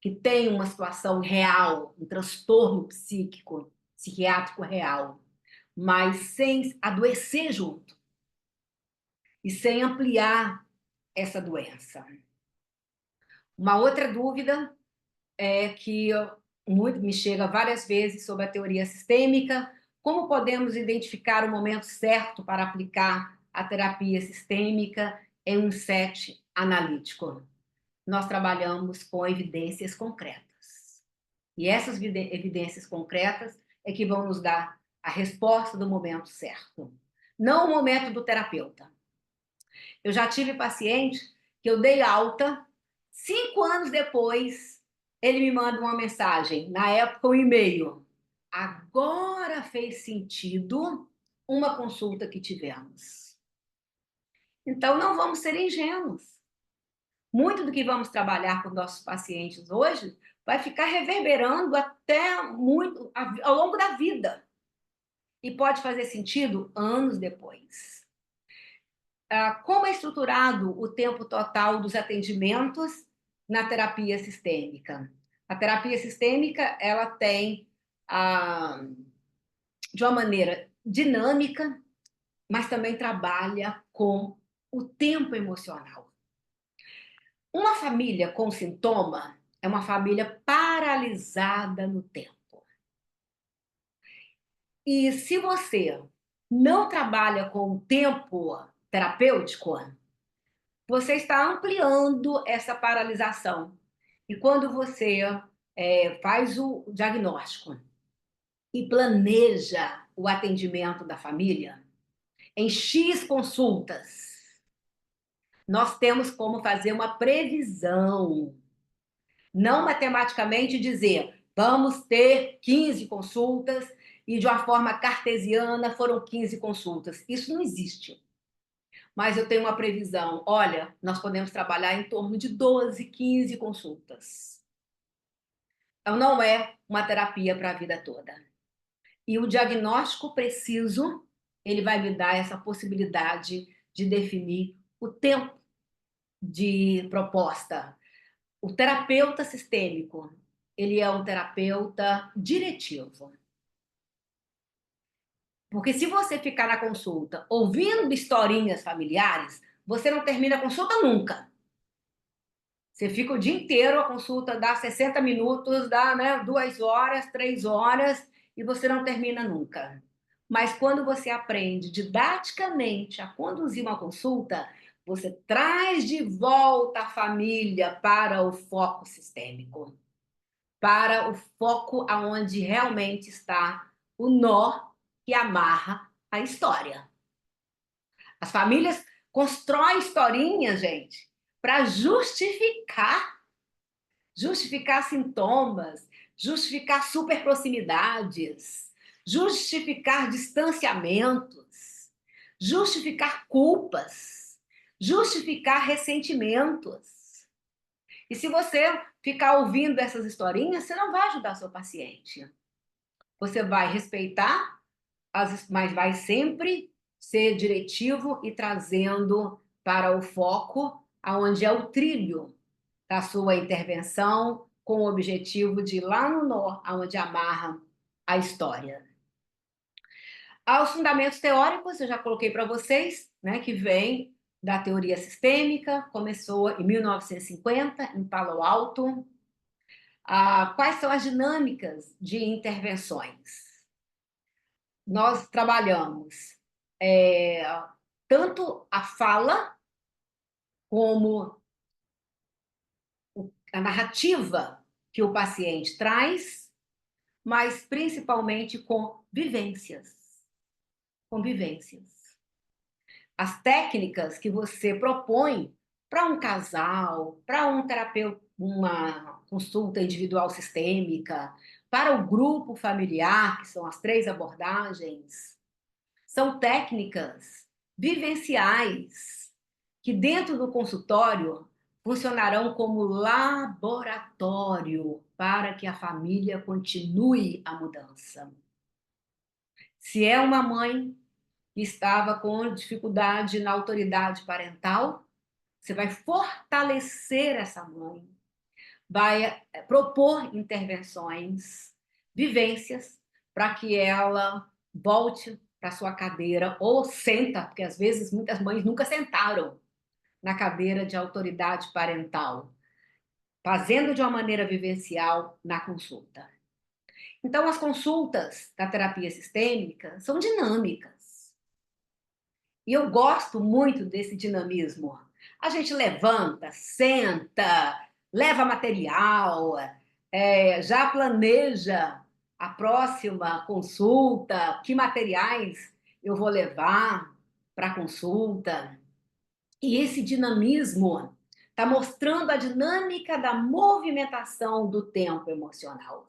que tem uma situação real, um transtorno psíquico, psiquiátrico real, mas sem adoecer junto e sem ampliar essa doença. Uma outra dúvida é que muito me chega várias vezes sobre a teoria sistêmica, como podemos identificar o momento certo para aplicar a terapia sistêmica em um set analítico? Nós trabalhamos com evidências concretas. E essas evidências concretas é que vão nos dar a resposta do momento certo, não o momento do terapeuta. Eu já tive paciente que eu dei alta, 5 anos depois, ele me manda uma mensagem, na época um e-mail. Agora fez sentido uma consulta que tivemos. Então, não vamos ser ingênuos. Muito do que vamos trabalhar com nossos pacientes hoje vai ficar reverberando até muito ao longo da vida. E pode fazer sentido anos depois. Como é estruturado o tempo total dos atendimentos na terapia sistêmica? A terapia sistêmica, ela tem, de uma maneira dinâmica, mas também trabalha com o tempo emocional. Uma família com sintoma é uma família paralisada no tempo. E se você não trabalha com o tempo terapêutico, você está ampliando essa paralisação. E quando você faz o diagnóstico e planeja o atendimento da família, em X consultas, nós temos como fazer uma previsão. Não matematicamente dizer, vamos ter 15 consultas e de uma forma cartesiana foram 15 consultas. Isso não existe. Mas eu tenho uma previsão. Olha, nós podemos trabalhar em torno de 12, 15 consultas. Então, não é uma terapia para a vida toda. E o diagnóstico preciso, ele vai me dar essa possibilidade de definir o tempo de proposta. O terapeuta sistêmico, ele é um terapeuta diretivo. Porque se você ficar na consulta ouvindo historinhas familiares, você não termina a consulta nunca. Você fica o dia inteiro, a consulta dá 60 minutos, dá, né, 2 horas, 3 horas, e você não termina nunca. Mas quando você aprende didaticamente a conduzir uma consulta, você traz de volta a família para o foco sistêmico, para o foco aonde realmente está o nó que amarra a história. As famílias constroem historinhas, gente, para justificar sintomas, justificar superproximidades, justificar distanciamentos, justificar culpas, justificar ressentimentos. E se você ficar ouvindo essas historinhas, você não vai ajudar seu paciente. Você vai respeitar, mas vai sempre ser diretivo e trazendo para o foco aonde é o trilho da sua intervenção, com o objetivo de ir lá no nó, aonde amarra a história. Aos fundamentos teóricos, eu já coloquei para vocês, né, que vem da teoria sistêmica, começou em 1950, em Palo Alto. Quais são as dinâmicas de intervenções? Nós trabalhamos tanto a fala como a narrativa que o paciente traz, mas principalmente com vivências. Com vivências. As técnicas que você propõe para um casal, para um terapeuta, uma consulta individual sistêmica, para o grupo familiar, que são as 3 abordagens, são técnicas vivenciais que dentro do consultório funcionarão como laboratório para que a família continue a mudança. Se é uma mãe que estava com dificuldade na autoridade parental, você vai fortalecer essa mãe, vai propor intervenções, vivências, para que ela volte para sua cadeira ou senta, porque às vezes muitas mães nunca sentaram na cadeira de autoridade parental, fazendo de uma maneira vivencial na consulta. Então, as consultas da terapia sistêmica são dinâmicas. E eu gosto muito desse dinamismo. A gente levanta, senta, leva material, já planeja a próxima consulta, que materiais eu vou levar para a consulta. E esse dinamismo está mostrando a dinâmica da movimentação do tempo emocional.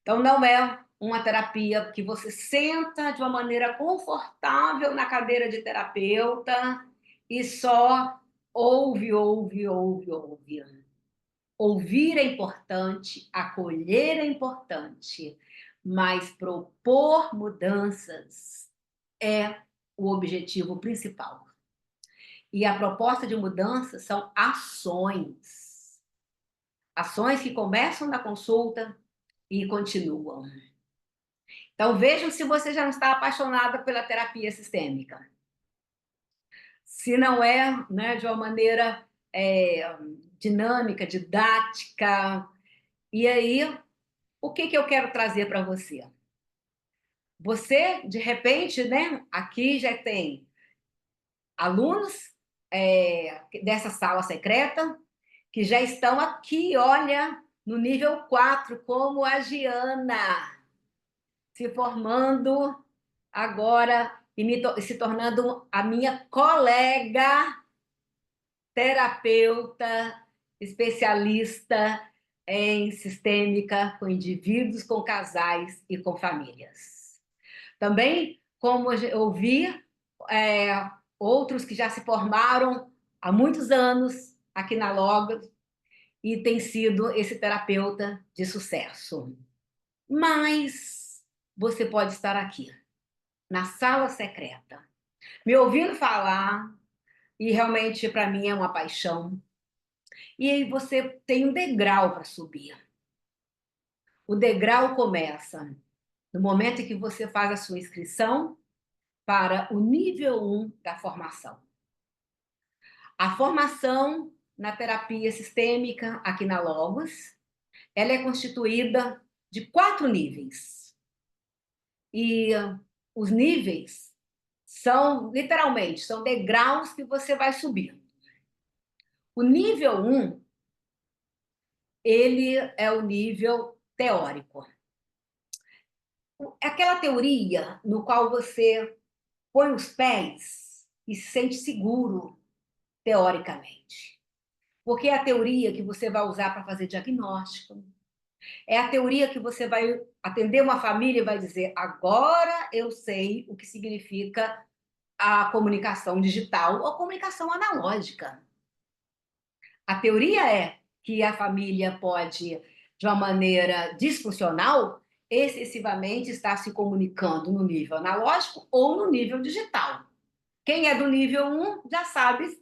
Então, não é uma terapia que você senta de uma maneira confortável na cadeira de terapeuta e só ouve. Ouvir é importante, acolher é importante, mas propor mudanças é o objetivo principal. E a proposta de mudança são ações. Ações que começam na consulta e continuam. Então, vejam se você já não está apaixonada pela terapia sistêmica. Se não é, né, de uma maneira dinâmica, didática. E aí, o que eu quero trazer para você? Você, de repente, né, aqui já tem alunos dessa sala secreta que já estão aqui, olha, no nível 4, como a Giana, se formando agora e se tornando a minha colega terapeuta, especialista em sistêmica com indivíduos, com casais e com famílias. Também, como eu ouvi, outros que já se formaram há muitos anos aqui na Logos e tem sido esse terapeuta de sucesso. Mas você pode estar aqui, na sala secreta, me ouvindo falar, e realmente para mim é uma paixão. E aí você tem um degrau para subir. O degrau começa no momento em que você faz a sua inscrição para o nível 1 da formação. A formação na terapia sistêmica aqui na Logos, ela é constituída de 4 níveis. E os níveis são, literalmente, são degraus que você vai subir. O nível 1, ele é o nível teórico. Aquela teoria no qual você põe os pés e se sente seguro teoricamente. Porque é a teoria que você vai usar para fazer diagnóstico. É a teoria que você vai atender uma família e vai dizer: agora eu sei o que significa a comunicação digital ou comunicação analógica. A teoria é que a família pode, de uma maneira disfuncional, excessivamente estar se comunicando no nível analógico ou no nível digital. Quem é do nível 1 já sabe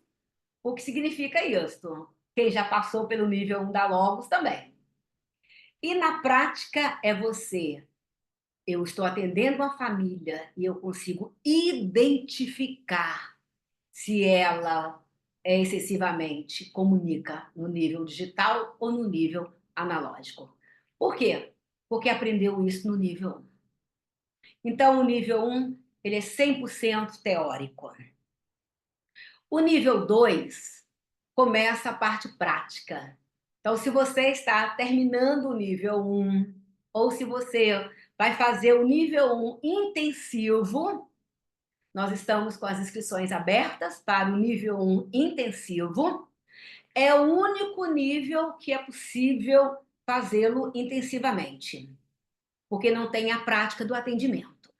o que significa isso. Quem já passou pelo nível 1 da Logos também. E na prática é você. Eu estou atendendo uma família e eu consigo identificar se ela excessivamente comunica no nível digital ou no nível analógico. Por quê? Porque aprendeu isso no nível 1. Então, o nível 1, ele é 100% teórico. O nível 2 começa a parte prática. Então, se você está terminando o nível 1, ou se você vai fazer o nível 1 intensivo, nós estamos com as inscrições abertas para o nível 1 intensivo. É o único nível que é possível fazê-lo intensivamente, porque não tem a prática do atendimento.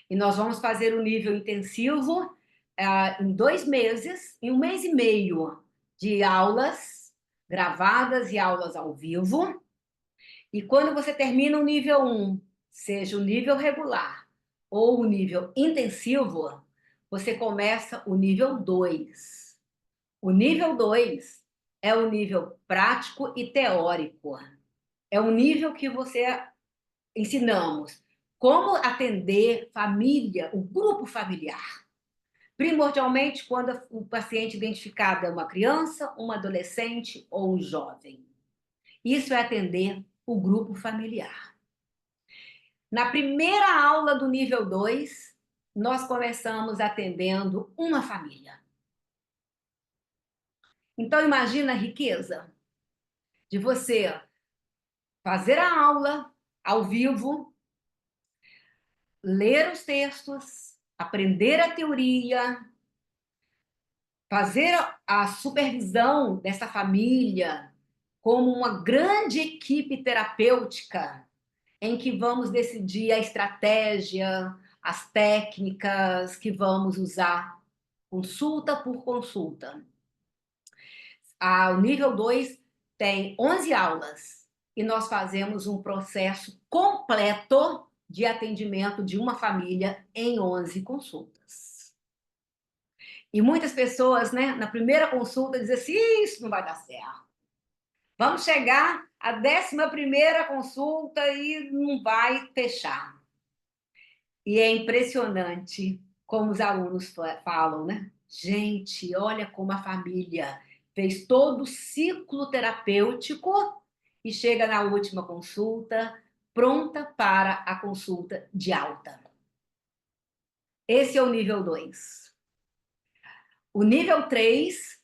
E nós vamos fazer o nível intensivo em 2 meses, em 1 mês e meio de aulas gravadas e aulas ao vivo. E quando você termina o nível 1, seja o nível regular ou o nível intensivo, você começa o nível 2. O nível 2 é o nível prático e teórico. É o nível que você ensinamos como atender família, o grupo familiar. Primordialmente quando o paciente identificado é uma criança, uma adolescente ou um jovem. Isso é atender o grupo familiar. Na primeira aula do nível 2, nós começamos atendendo uma família. Então, imagina a riqueza de você fazer a aula ao vivo, ler os textos, aprender a teoria, fazer a supervisão dessa família como uma grande equipe terapêutica em que vamos decidir a estratégia, as técnicas que vamos usar, consulta por consulta. O nível 2 tem 11 aulas e nós fazemos um processo completo de atendimento de uma família em 11 consultas. E muitas pessoas, né, na primeira consulta dizem assim: isso não vai dar certo. Vamos chegar à 11ª consulta e não vai fechar. E é impressionante como os alunos falam, né? Gente, olha como a família fez todo o ciclo terapêutico e chega na última consulta pronta para a consulta de alta. Esse é o nível 2. O nível 3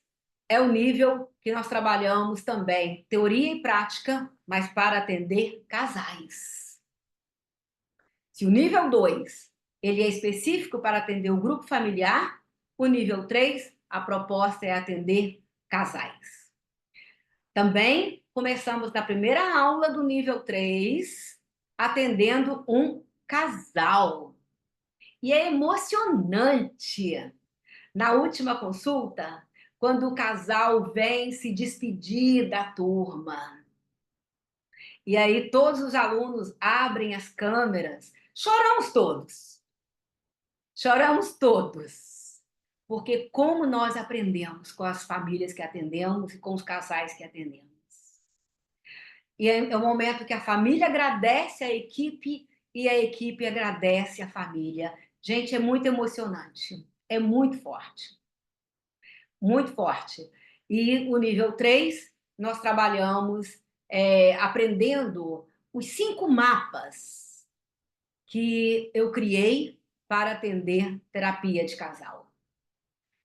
é o nível que nós trabalhamos também, teoria e prática, mas para atender casais. Se o nível 2 ele é específico para atender o grupo familiar, o nível 3, a proposta é atender casais. Também começamos na primeira aula do nível 3, atendendo um casal. E é emocionante. Na última consulta, quando o casal vem se despedir da turma, e aí todos os alunos abrem as câmeras, choramos todos. Choramos todos. porque como nós aprendemos com as famílias que atendemos e com os casais que atendemos. E é o momento que a família agradece a equipe e a equipe agradece a família. Gente, é muito emocionante, é muito forte, muito forte. E o nível 3 nós trabalhamos aprendendo os 5 mapas que eu criei para atender terapia de casal,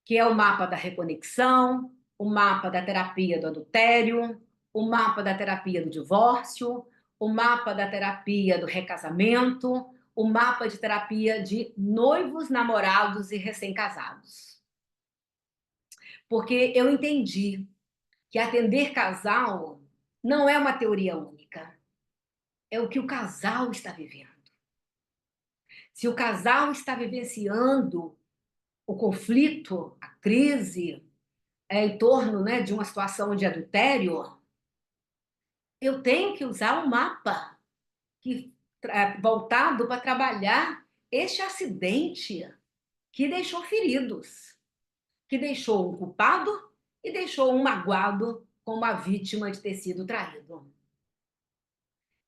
que é o mapa da reconexão, o mapa da terapia do adultério, o mapa da terapia do divórcio, o mapa da terapia do recasamento, o mapa de terapia de noivos, namorados e recém-casados. Porque eu entendi que atender casal não é uma teoria única, é o que o casal está vivendo. Se o casal está vivenciando o conflito, a crise, em torno, né, de uma situação de adultério, eu tenho que usar um mapa voltado para trabalhar este acidente que deixou feridos, que deixou um culpado e deixou um magoado como a vítima de ter sido traído.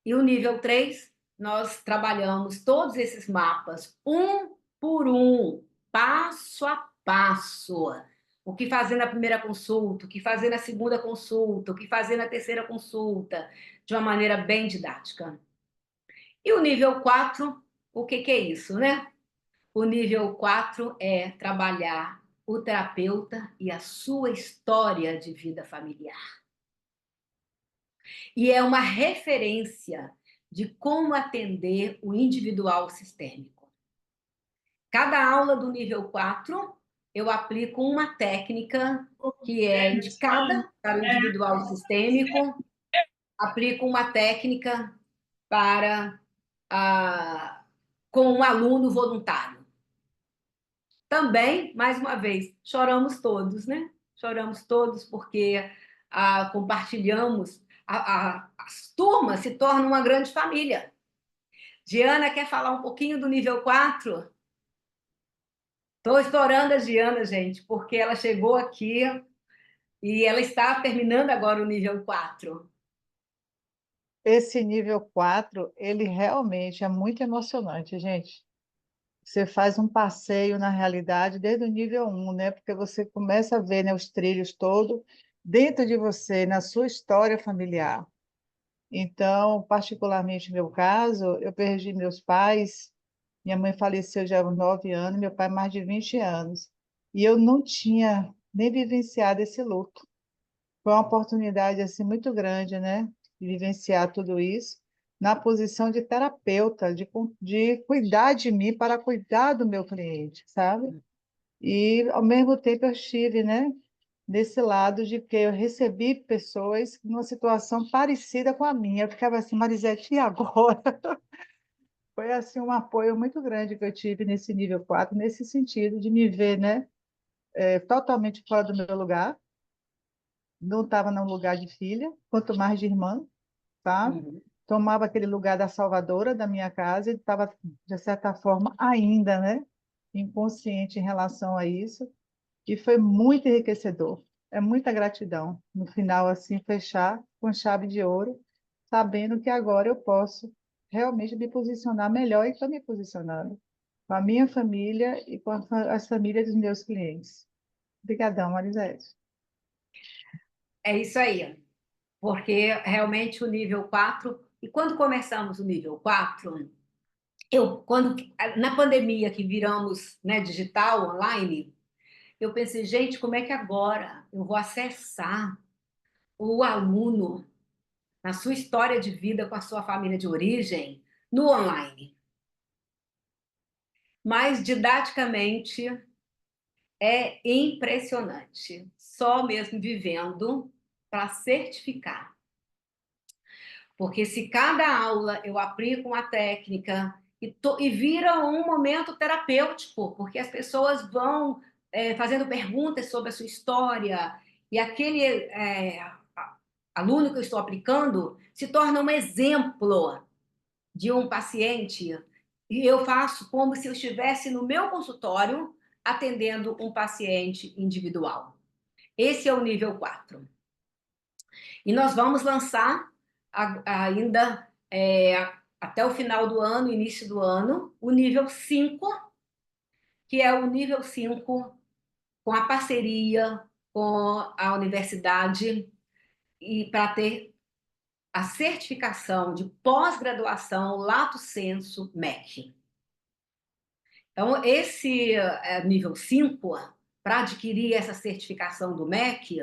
E o nível 3 nós trabalhamos todos esses mapas, um por um, passo a passo. O que fazer na primeira consulta, o que fazer na segunda consulta, o que fazer na terceira consulta, de uma maneira bem didática. E o nível 4 o que é isso, né? O nível 4 é trabalhar o terapeuta e a sua história de vida familiar. E é uma referência de como atender o individual sistêmico. Cada aula do nível 4, eu aplico uma técnica que é indicada para o individual sistêmico, aplico uma técnica para com um aluno voluntário. Também, mais uma vez, choramos todos, né? Choramos todos porque compartilhamos, as turmas se tornam uma grande família. Diana quer falar um pouquinho do nível 4? Estou estourando a Diana, gente, porque ela chegou aqui e ela está terminando agora o nível 4. Esse nível 4 ele realmente é muito emocionante, gente. Você faz um passeio na realidade desde o nível 1, né? Porque você começa a ver, né, os trilhos todos dentro de você, na sua história familiar. Então, particularmente no meu caso, eu perdi meus pais. Minha mãe faleceu já há uns 9 anos, meu pai mais de 20 anos. E eu não tinha nem vivenciado esse luto. Foi uma oportunidade assim muito grande, né, de vivenciar tudo isso na posição de terapeuta, de cuidar de mim para cuidar do meu cliente, sabe? E ao mesmo tempo eu estive, né, desse lado de que eu recebi pessoas numa situação parecida com a minha. Eu ficava assim, Marisete, e agora? Foi assim um apoio muito grande que eu tive nesse nível 4 nesse sentido de me ver, né, totalmente fora do meu lugar. Não estava no lugar de filha, quanto mais de irmã, tá? Uhum. Tomava aquele lugar da salvadora da minha casa e estava, de certa forma, ainda, né, inconsciente em relação a isso, e foi muito enriquecedor. É muita gratidão. No final, assim, fechar com chave de ouro, sabendo que agora eu posso realmente me posicionar melhor e estou me posicionando com a minha família e com as famílias dos meus clientes. Obrigadão, Marisete. É isso aí, porque realmente o nível 4, e quando começamos o nível 4, na pandemia que viramos, né, digital, online, eu pensei, gente, como é que agora eu vou acessar o aluno na sua história de vida com a sua família de origem no online? Mas didaticamente é impressionante, só mesmo vivendo para certificar. Porque se cada aula eu aplico uma técnica e vira um momento terapêutico, porque as pessoas vão fazendo perguntas sobre a sua história, e aquele aluno que eu estou aplicando se torna um exemplo de um paciente, e eu faço como se eu estivesse no meu consultório atendendo um paciente individual. Esse é o nível 4. E nós vamos lançar ainda até o final do ano, início do ano, o nível 5, que é o nível 5 com a parceria com a universidade e para ter a certificação de pós-graduação Lato Sensu MEC. Então, esse nível 5, para adquirir essa certificação do MEC,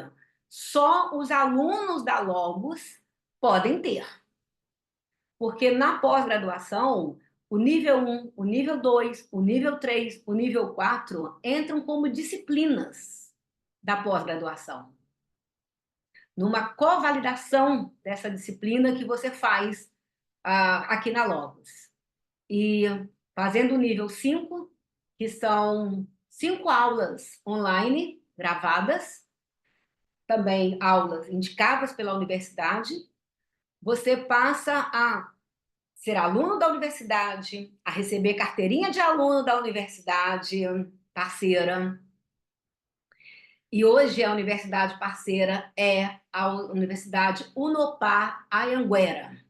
só os alunos da Logos podem ter. Porque na pós-graduação, o nível 1, o nível 2, o nível 3, o nível 4 entram como disciplinas da pós-graduação. Numa covalidação dessa disciplina que você faz aqui na Logos. E fazendo o nível 5, que são 5 aulas online gravadas, também aulas indicadas pela universidade, você passa a ser aluno da universidade, a receber carteirinha de aluno da universidade parceira. E hoje a universidade parceira é a Universidade Unopar Anhanguera.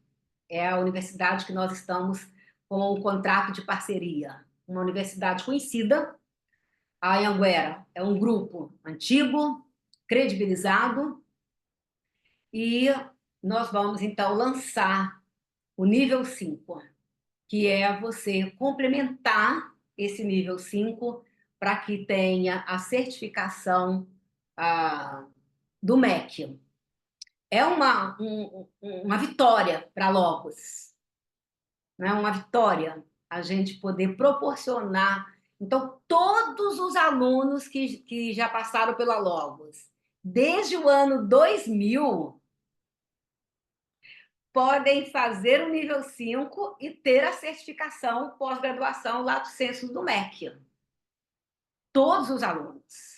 É a universidade que nós estamos com o contrato de parceria. Uma universidade conhecida. A Anhanguera é um grupo antigo, credibilizado, e nós vamos, então, lançar o nível 5, que é você complementar esse nível 5 para que tenha a certificação do MEC. É uma vitória para Logos, né? Uma vitória a gente poder proporcionar. Então, todos os alunos que já passaram pela Logos, desde o ano 2000, podem fazer o nível 5 e ter a certificação pós-graduação Lato Sensu do MEC. Todos os alunos.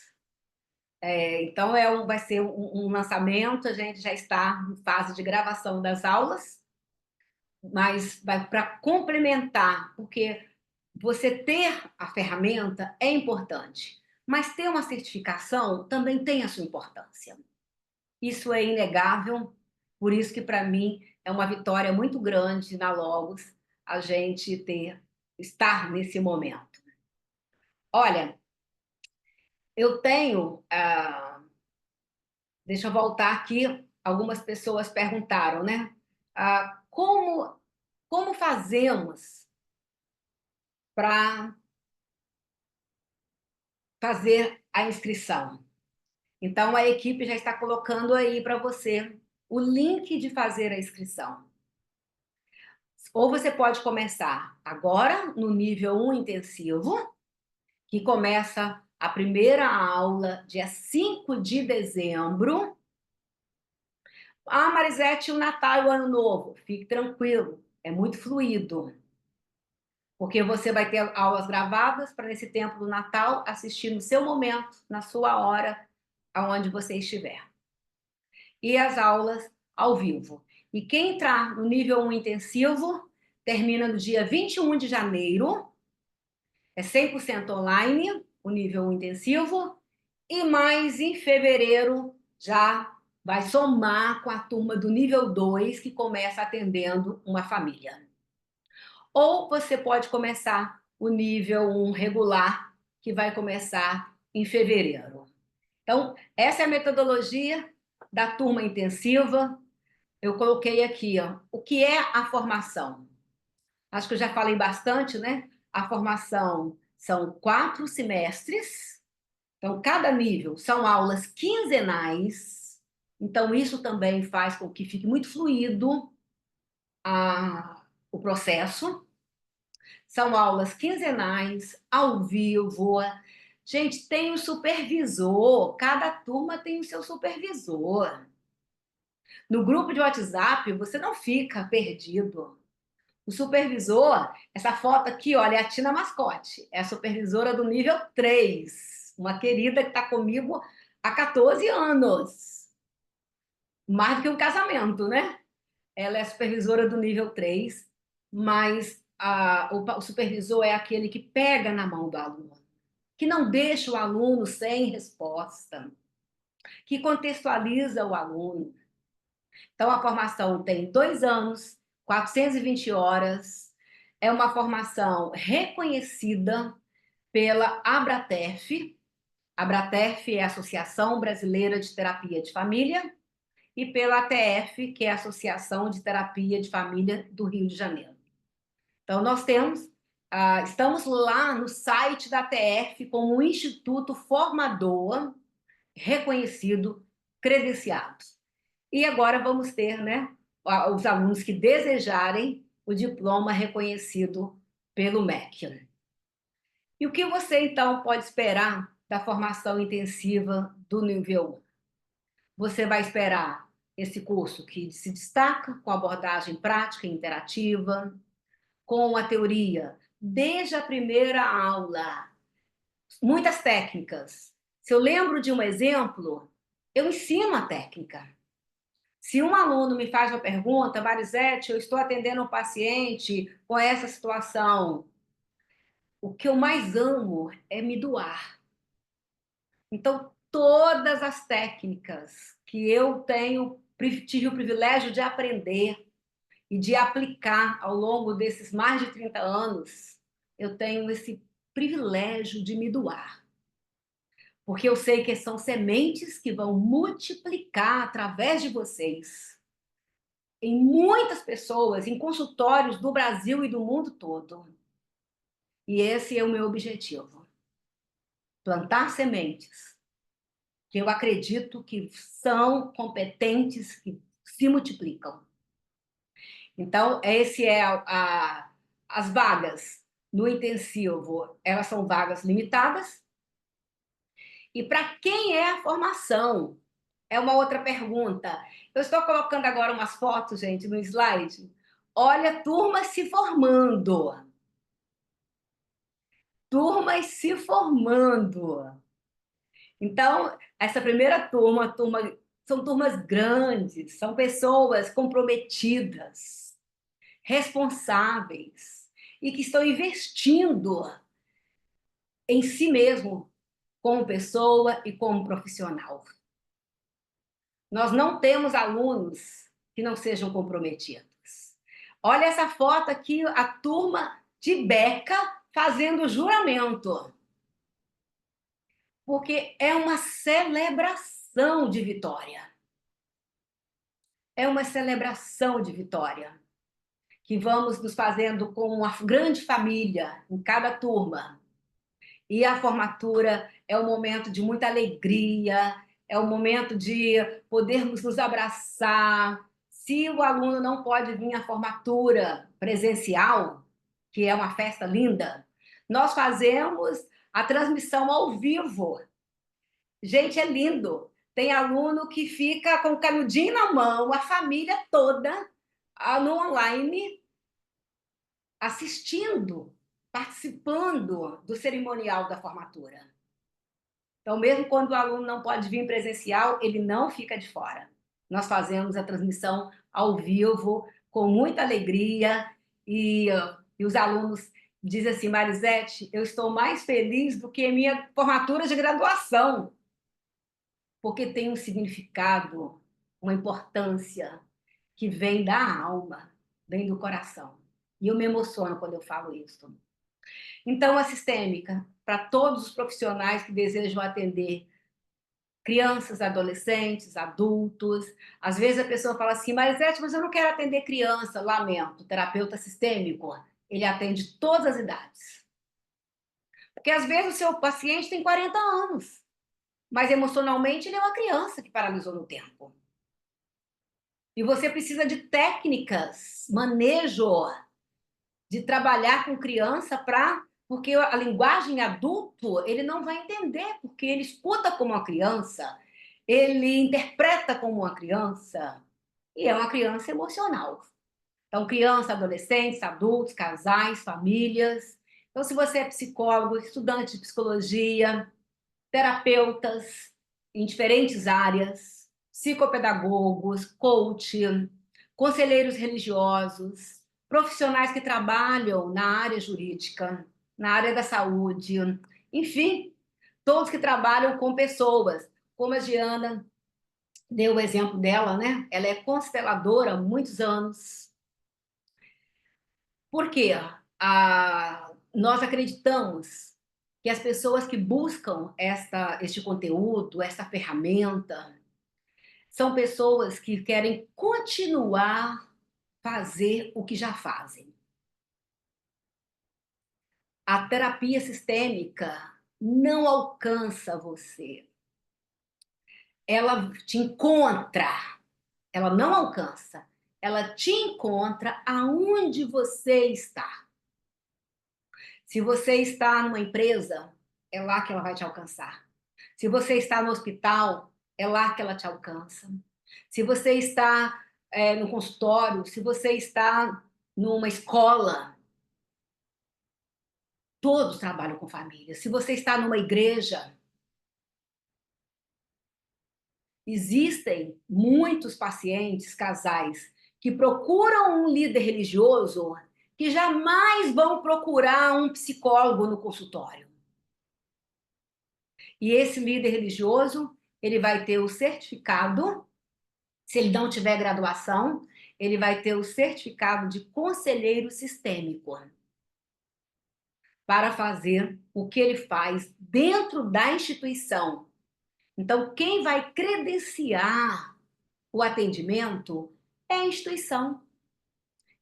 Então, vai ser um lançamento, a gente já está em fase de gravação das aulas, mas vai para complementar, porque você ter a ferramenta é importante, mas ter uma certificação também tem a sua importância. Isso é inegável, por isso que, para mim, é uma vitória muito grande na Logos a gente estar nesse momento. Olha, eu tenho... deixa eu voltar aqui. Algumas pessoas perguntaram, né? Como fazemos para fazer a inscrição? Então, a equipe já está colocando aí para você o link de fazer a inscrição. Ou você pode começar agora no nível 1 intensivo, que começa a primeira aula dia 5 de dezembro. Marisete, o Natal e o Ano Novo. Fique tranquilo, é muito fluido. Porque você vai ter aulas gravadas para, nesse tempo do Natal, assistir no seu momento, na sua hora, aonde você estiver. E as aulas ao vivo. E quem entrar no nível 1 intensivo, termina no dia 21 de janeiro, é 100% online, o nível 1 intensivo, e mais em fevereiro já vai somar com a turma do nível 2, que começa atendendo uma família. Ou você pode começar o nível 1 regular, que vai começar em fevereiro. Então, essa é a metodologia da turma intensiva. Eu coloquei aqui, ó, o que é a formação. Acho que eu já falei bastante, né? A formação são 4 semestres. Então, cada nível são aulas quinzenais. Então, isso também faz com que fique muito fluido o processo. São aulas quinzenais, ao vivo. Gente, tem o supervisor. Cada turma tem o seu supervisor. No grupo de WhatsApp, você não fica perdido. O supervisor, essa foto aqui, olha, é a Tina Mascote. É a supervisora do nível 3. Uma querida que está comigo há 14 anos. Mais do que um casamento, né? Ela é supervisora do nível 3, mas o supervisor é aquele que pega na mão do aluno. que não deixa o aluno sem resposta, que contextualiza o aluno. Então, a formação tem 2 anos, 420 horas, é uma formação reconhecida pela Abratef. A Abratef é a Associação Brasileira de Terapia de Família, e pela ATF, que é a Associação de Terapia de Família do Rio de Janeiro. Então, estamos lá no site da ATF como um instituto formador, reconhecido, credenciado. E agora vamos ter, né, os alunos que desejarem o diploma reconhecido pelo MEC. E o que você, então, pode esperar da formação intensiva do nível 1? Você vai esperar esse curso que se destaca com abordagem prática e interativa, com a teoria, desde a primeira aula, muitas técnicas. Se eu lembro de um exemplo, eu ensino a técnica. Se um aluno me faz uma pergunta, Marisete, eu estou atendendo um paciente com essa situação, o que eu mais amo é me doar. Então, todas as técnicas que eu tive o privilégio de aprender e de aplicar ao longo desses mais de 30 anos, eu tenho esse privilégio de me doar. Porque eu sei que são sementes que vão multiplicar através de vocês em muitas pessoas, em consultórios do Brasil e do mundo todo. E esse é o meu objetivo: plantar sementes que eu acredito que são competentes, que se multiplicam. Então, as vagas no intensivo, elas são vagas limitadas. E para quem é a formação? É uma outra pergunta. Eu estou colocando agora umas fotos, gente, no slide. Olha, turmas se formando. Turmas se formando. Então, essa primeira são turmas grandes, são pessoas comprometidas, responsáveis e que estão investindo em si mesmo como pessoa e como profissional. Nós não temos alunos que não sejam comprometidos. Olha essa foto aqui, a turma de Beca fazendo juramento. Porque é uma celebração de vitória. É uma celebração de vitória que vamos nos fazendo com uma grande família em cada turma. E a formatura é um momento de muita alegria, é um momento de podermos nos abraçar. Se o aluno não pode vir à formatura presencial, que é uma festa linda, nós fazemos a transmissão ao vivo. Gente, é lindo. Tem aluno que fica com o canudinho na mão, a família toda, no online, assistindo, participando do cerimonial da formatura. Então, mesmo quando o aluno não pode vir presencial, ele não fica de fora. Nós fazemos a transmissão ao vivo, com muita alegria, e os alunos dizem assim: Marisete, eu estou mais feliz do que a minha formatura de graduação, porque tem um significado, uma importância que vem da alma, vem do coração. E eu me emociono quando eu falo isso. Então, a sistêmica, para todos os profissionais que desejam atender crianças, adolescentes, adultos. Às vezes a pessoa fala assim, Marisete, mas eu não quero atender criança. Lamento, o terapeuta sistêmico, ele atende todas as idades. Porque às vezes o seu paciente tem 40 anos, mas emocionalmente ele é uma criança que paralisou no tempo. E você precisa de técnicas, manejo, de trabalhar com criança porque a linguagem adulto ele não vai entender, porque ele escuta como uma criança, ele interpreta como uma criança, e é uma criança emocional. Então, criança, adolescentes, adultos, casais, famílias. Então, se você é psicólogo, estudante de psicologia, terapeutas em diferentes áreas, psicopedagogos, coach, conselheiros religiosos, profissionais que trabalham na área jurídica, na área da saúde, enfim, todos que trabalham com pessoas, como a Giana deu o exemplo dela, né? Ela é consteladora há muitos anos. Por quê? Nós acreditamos que as pessoas que buscam este conteúdo, esta ferramenta, são pessoas que querem continuar fazer o que já fazem. A terapia sistêmica não alcança você. Ela te encontra, ela não alcança, ela te encontra aonde você está. Se você está numa empresa, é lá que ela vai te alcançar. Se você está no hospital, é lá que ela te alcança. Se você está no consultório, se você está numa escola, todos trabalham com família. Se você está numa igreja, existem muitos pacientes, casais, que procuram um líder religioso que jamais vão procurar um psicólogo no consultório. E esse líder religioso, ele vai ter o certificado, se ele não tiver graduação, ele vai ter o certificado de conselheiro sistêmico para fazer o que ele faz dentro da instituição. Então, quem vai credenciar o atendimento é a instituição.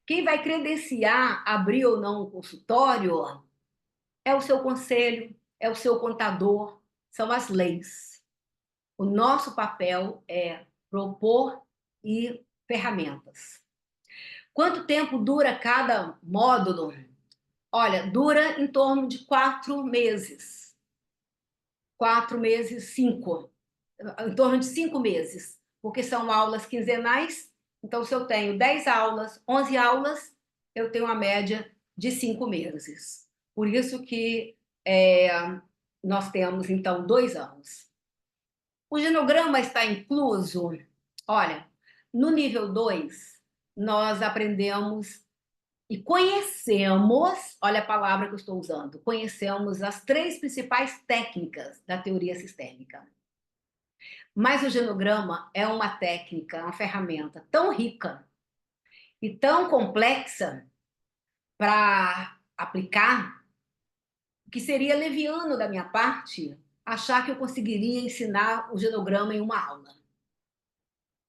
Quem vai credenciar abrir ou não o consultório é o seu conselho, é o seu contador, são as leis. O nosso papel é propor e ferramentas. Quanto tempo dura cada módulo? Olha, dura em torno de 4 meses. 4 meses, 5. Em torno de 5 meses. Porque são aulas quinzenais. Então, se eu tenho 10 aulas, 11 aulas, eu tenho uma média de 5 meses. Por isso que nós temos, então, 2 anos. O genograma está incluso? Olha, no nível 2, nós aprendemos e conhecemos, olha a palavra que eu estou usando, conhecemos as 3 principais técnicas da teoria sistêmica. Mas o genograma é uma técnica, uma ferramenta tão rica e tão complexa para aplicar, que seria leviano da minha parte achar que eu conseguiria ensinar o genograma em uma aula.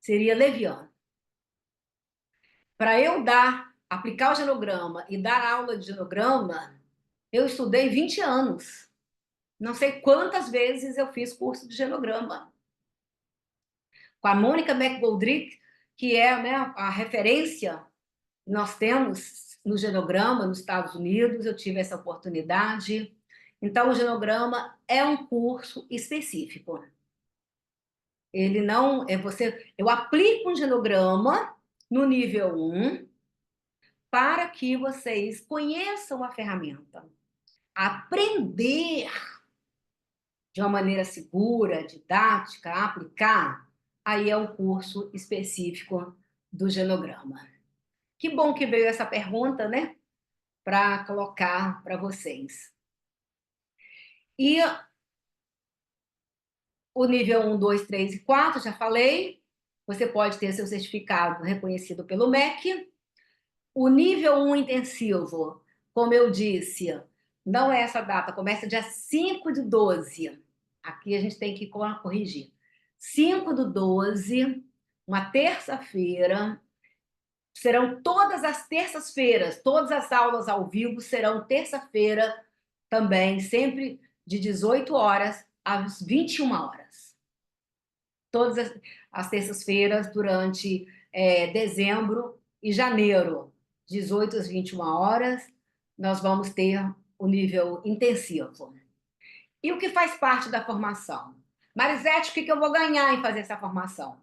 Seria leviano. Para eu aplicar o genograma e dar aula de genograma, eu estudei 20 anos. Não sei quantas vezes eu fiz curso de genograma. Com a Mônica McGoldrick, que é, né, a referência que nós temos no genograma nos Estados Unidos, eu tive essa oportunidade. Então, o genograma é um curso específico. Ele não é você. Eu aplico um genograma no nível 1 para que vocês conheçam a ferramenta. Aprender de uma maneira segura, didática, aplicar, aí é um curso específico do genograma. Que bom que veio essa pergunta, né? Para colocar para vocês. E o nível 1, 2, 3 e 4, já falei. Você pode ter seu certificado reconhecido pelo MEC. O nível 1 intensivo, como eu disse, não é essa data, começa dia 5/12. Aqui a gente tem que corrigir. 5/12, uma terça-feira. Serão todas as terças-feiras, todas as aulas ao vivo serão terça-feira também, sempre de 18 horas às 21 horas. Todas as terças-feiras durante dezembro e janeiro, 18 às 21 horas, nós vamos ter o nível intensivo. E o que faz parte da formação? Marisete, o que eu vou ganhar em fazer essa formação?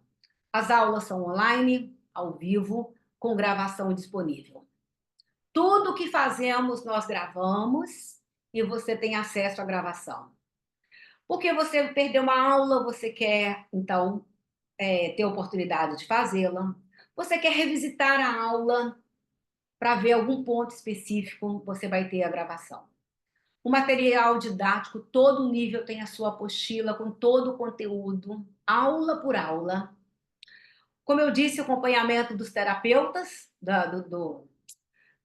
As aulas são online, ao vivo, com gravação disponível. Tudo que fazemos, nós gravamos e você tem acesso à gravação. Porque você perdeu uma aula, você quer, então, ter a oportunidade de fazê-la. Você quer revisitar a aula para ver algum ponto específico, você vai ter a gravação. O material didático, todo nível tem a sua apostila com todo o conteúdo, aula por aula. Como eu disse, acompanhamento dos terapeutas,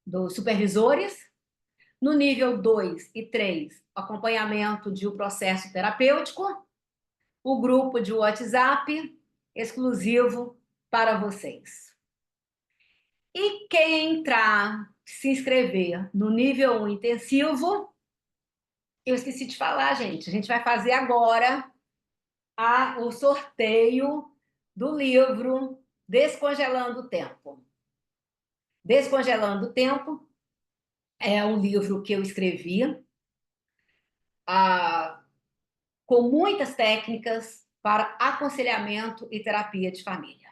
dos supervisores. No nível 2 e 3, acompanhamento de um processo terapêutico. O grupo de WhatsApp exclusivo para vocês. E quem entrar, se inscrever no nível 1 intensivo, eu esqueci de falar, gente, a gente vai fazer agora o sorteio do livro Descongelando o Tempo. Descongelando o Tempo é um livro que eu escrevi com muitas técnicas para aconselhamento e terapia de família.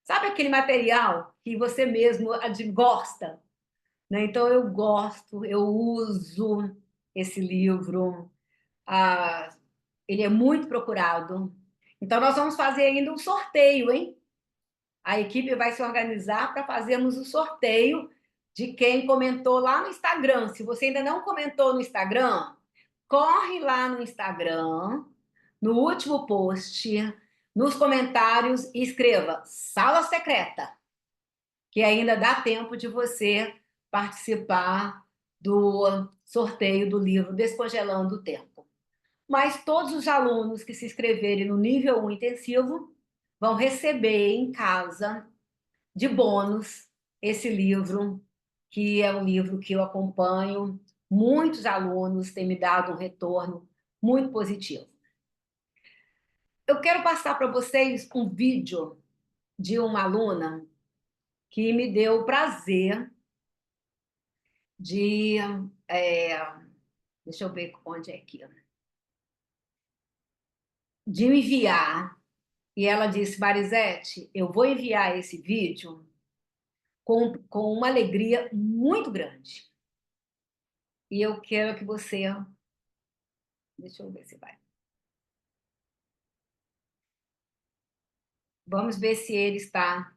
Sabe aquele material que você mesmo gosta? Né? Então, eu gosto, eu uso esse livro. Ele é muito procurado. Então, nós vamos fazer ainda um sorteio, hein? A equipe vai se organizar para fazermos o sorteio de quem comentou lá no Instagram. Se você ainda não comentou no Instagram, corre lá no Instagram, no último post, nos comentários e escreva Sala Secreta, que ainda dá tempo de você participar do sorteio do livro Descongelando o Tempo. Mas todos os alunos que se inscreverem no nível 1 intensivo vão receber em casa, de bônus, esse livro, que é um livro que eu acompanho. Muitos alunos têm me dado um retorno muito positivo. Eu quero passar para vocês um vídeo de uma aluna que me deu o prazer de... é, deixa eu ver onde é aqui. De me enviar. E ela disse, Marisete, eu vou enviar esse vídeo com uma alegria muito grande. E eu quero que você... Deixa eu ver se vai. Vamos ver se ele está...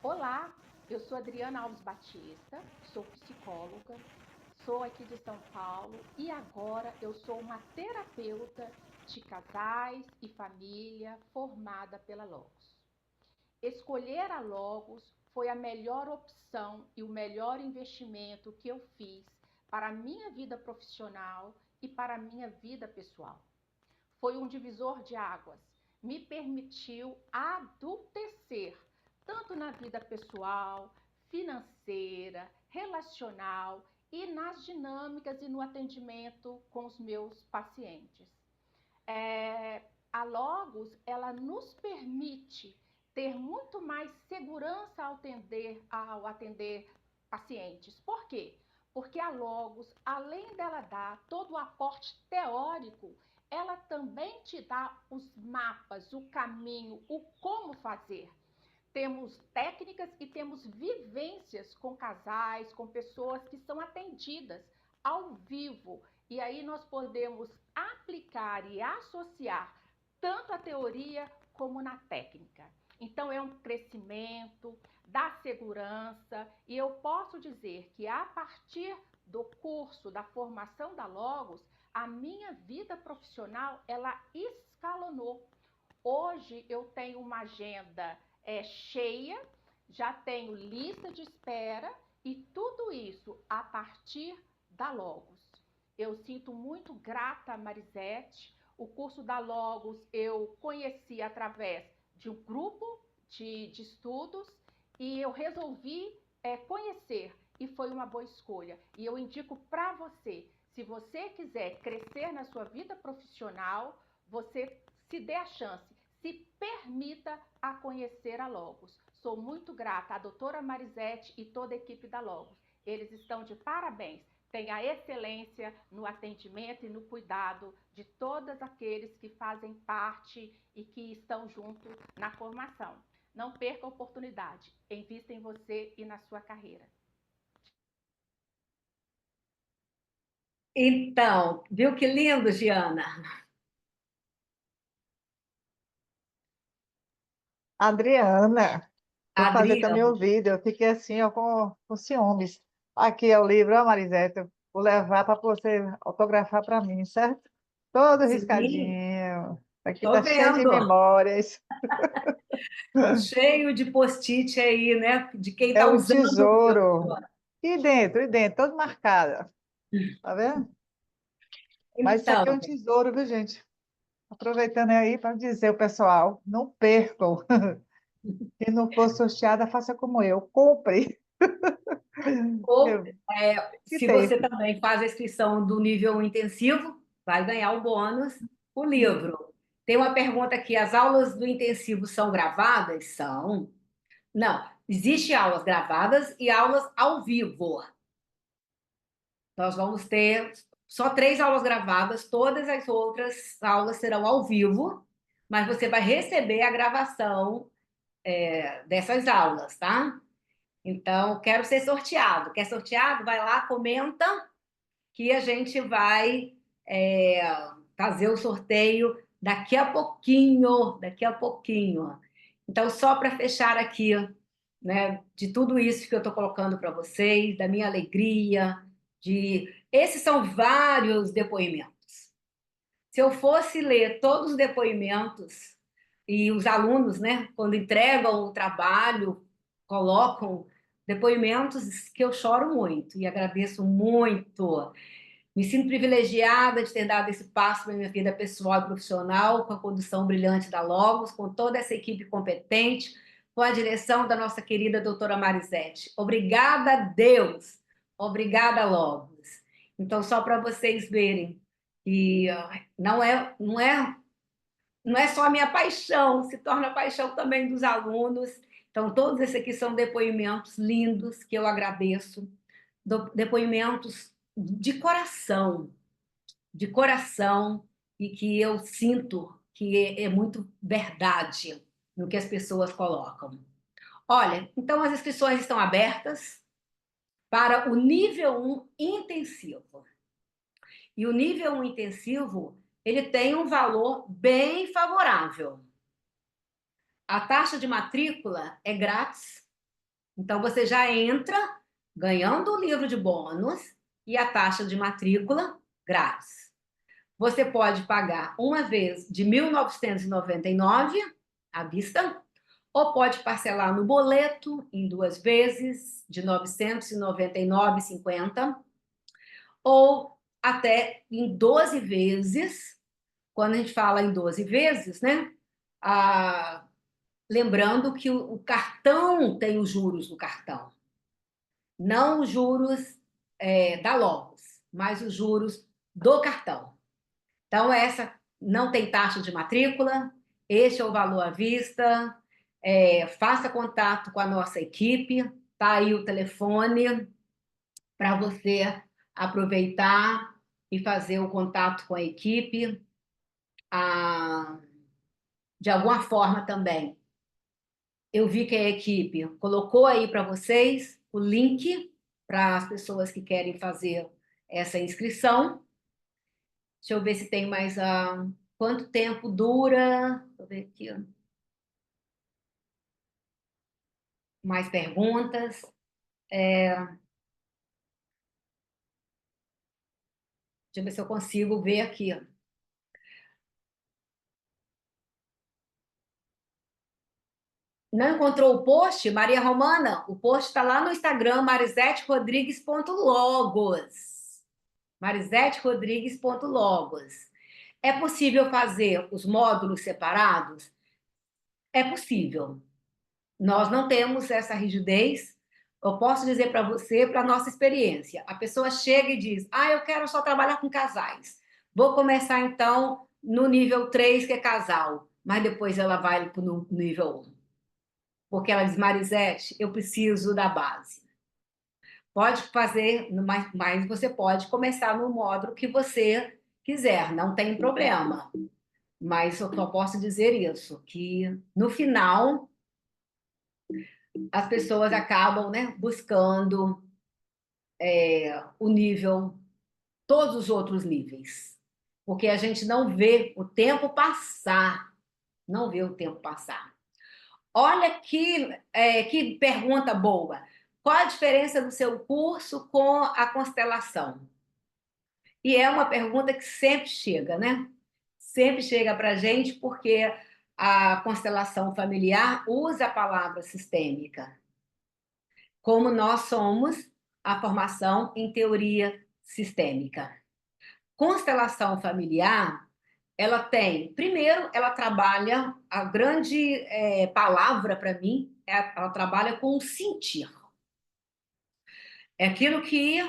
Olá, eu sou Adriana Alves Batista, sou psicóloga, sou aqui de São Paulo e agora eu sou uma terapeuta de casais e família formada pela Logos. Escolher a Logos foi a melhor opção e o melhor investimento que eu fiz para a minha vida profissional e para a minha vida pessoal. Foi um divisor de águas, me permitiu adultecer tanto na vida pessoal, financeira, relacional e nas dinâmicas e no atendimento com os meus pacientes. A Logos, ela nos permite ter muito mais segurança ao atender pacientes. Por quê? Porque a Logos, além dela dar todo o aporte teórico, ela também te dá os mapas, o caminho, o como fazer. Temos técnicas e temos vivências com casais, com pessoas que são atendidas ao vivo. E aí nós podemos aplicar e associar tanto a teoria como na técnica. Então é um crescimento, dá segurança, e eu posso dizer que a partir do curso, da formação da Logos, a minha vida profissional, ela escalonou. Hoje eu tenho uma agenda cheia, já tenho lista de espera e tudo isso a partir da Logos. Eu sinto muito grata a Marisete. O curso da Logos eu conheci através de um grupo de estudos e eu resolvi conhecer e foi uma boa escolha. E eu indico para você, se você quiser crescer na sua vida profissional, você se dê a chance, se permita a conhecer a Logos. Sou muito grata à doutora Marisete e toda a equipe da Logos. Eles estão de parabéns. Tem a excelência no atendimento e no cuidado de todos aqueles que fazem parte e que estão junto na formação. Não perca a oportunidade. Invista em você e na sua carreira. Então, viu que lindo, Giana? Adriana, vou fazer também Adriana, o vídeo. Eu fiquei assim, ó, com ciúmes. Aqui é o livro, ó, Marisete. Eu vou levar para você autografar para mim, certo? Todo Sim, riscadinho. Aqui tô está cheio de vendo. memórias. Cheio de post-it aí, né? De quem É está um usando o livro. tesouro. E dentro, todo marcado. Tá vendo? Mas isso aqui é Então, um tesouro, viu, gente? Aproveitando aí para dizer ao pessoal, não percam. Se não for sorteada, faça como eu. Compre. ou, Eu, que se tem. você também faz a inscrição do nível intensivo, vai ganhar o bônus, o livro. Tem uma pergunta aqui: as aulas do intensivo são gravadas? São. Não, existe aulas gravadas e aulas ao vivo. Nós vamos ter só 3 aulas gravadas, todas as outras aulas serão ao vivo, mas você vai receber a gravação dessas aulas, tá? Então, quero ser sorteado. Quer sorteado? Vai lá, comenta que a gente vai é, fazer o sorteio daqui a pouquinho, daqui a pouquinho. Então, só para fechar aqui, né, de tudo isso que eu estou colocando para vocês, da minha alegria, esses são vários depoimentos. Se eu fosse ler todos os depoimentos e os alunos, né, quando entregam o trabalho, colocam depoimentos que eu choro muito e agradeço muito. Me sinto privilegiada de ter dado esse passo na minha vida pessoal e profissional, com a condução brilhante da Logos, com toda essa equipe competente, com a direção da nossa querida doutora Marisete. Obrigada, Deus. Obrigada, Logos. Então, só para vocês verem que não é só a minha paixão, se torna a paixão também dos alunos. Então, todos esses aqui são depoimentos lindos que eu agradeço, depoimentos de coração, e que eu sinto que é muito verdade no que as pessoas colocam. Olha, então as inscrições estão abertas para o nível 1 intensivo. E o nível 1 intensivo, ele tem um valor bem favorável. A taxa de matrícula é grátis, então você já entra ganhando o livro de bônus e a taxa de matrícula grátis. Você pode pagar uma vez de 1.999 à vista, ou pode parcelar no boleto em 2 vezes de 999,50, ou até em 12 vezes. Quando a gente fala em 12 vezes, né? Lembrando que o cartão tem os juros do cartão, não os juros da Logos, mas os juros do cartão. Então, essa não tem taxa de matrícula, este é o valor à vista. Faça contato com a nossa equipe, tá aí o telefone para você aproveitar e fazer o contato com a equipe. De alguma forma também, eu vi que a equipe colocou aí para vocês o link para as pessoas que querem fazer essa inscrição. Deixa eu ver se tem mais quanto tempo dura. Deixa eu ver aqui. Mais perguntas. Deixa eu ver se eu consigo ver aqui. Não encontrou o post, Maria Romana? O post está lá no Instagram, mariseterodrigues.logos. mariseterodrigues.logos. É possível fazer os módulos separados? É possível. Nós não temos essa rigidez. Eu posso dizer para você, para a nossa experiência, a pessoa chega e diz: eu quero só trabalhar com casais. Vou começar então no nível 3, que é casal, mas depois ela vai para o nível 1. Porque ela diz: Marisete, eu preciso da base. Pode fazer, mas você pode começar no módulo que você quiser, não tem problema. Mas eu só posso dizer isso, que no final as pessoas acabam, né, buscando o nível, todos os outros níveis, porque a gente não vê o tempo passar, não vê o tempo passar. Olha que pergunta boa. qual a diferença do seu curso com a constelação? E é uma pergunta que sempre chega, né? Sempre chega para a gente, porque a constelação familiar usa a palavra sistêmica. Como nós somos a formação em teoria sistêmica. Constelação familiar, ela tem, primeiro, ela trabalha, a grande palavra para mim, ela trabalha com o sentir. É aquilo que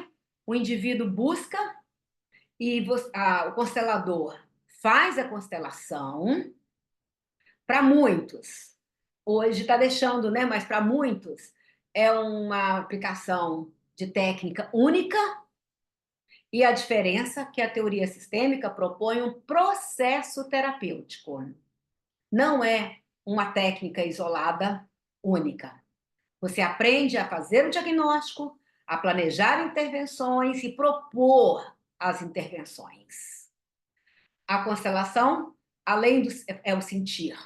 o indivíduo busca e o constelador faz a constelação. Para muitos, hoje está deixando, né? Mas para muitos é uma aplicação de técnica única, e a diferença é que a teoria sistêmica propõe um processo terapêutico. Não é uma técnica isolada única. Você aprende a fazer o diagnóstico, a planejar intervenções e propor as intervenções. A constelação, além do é o sentir.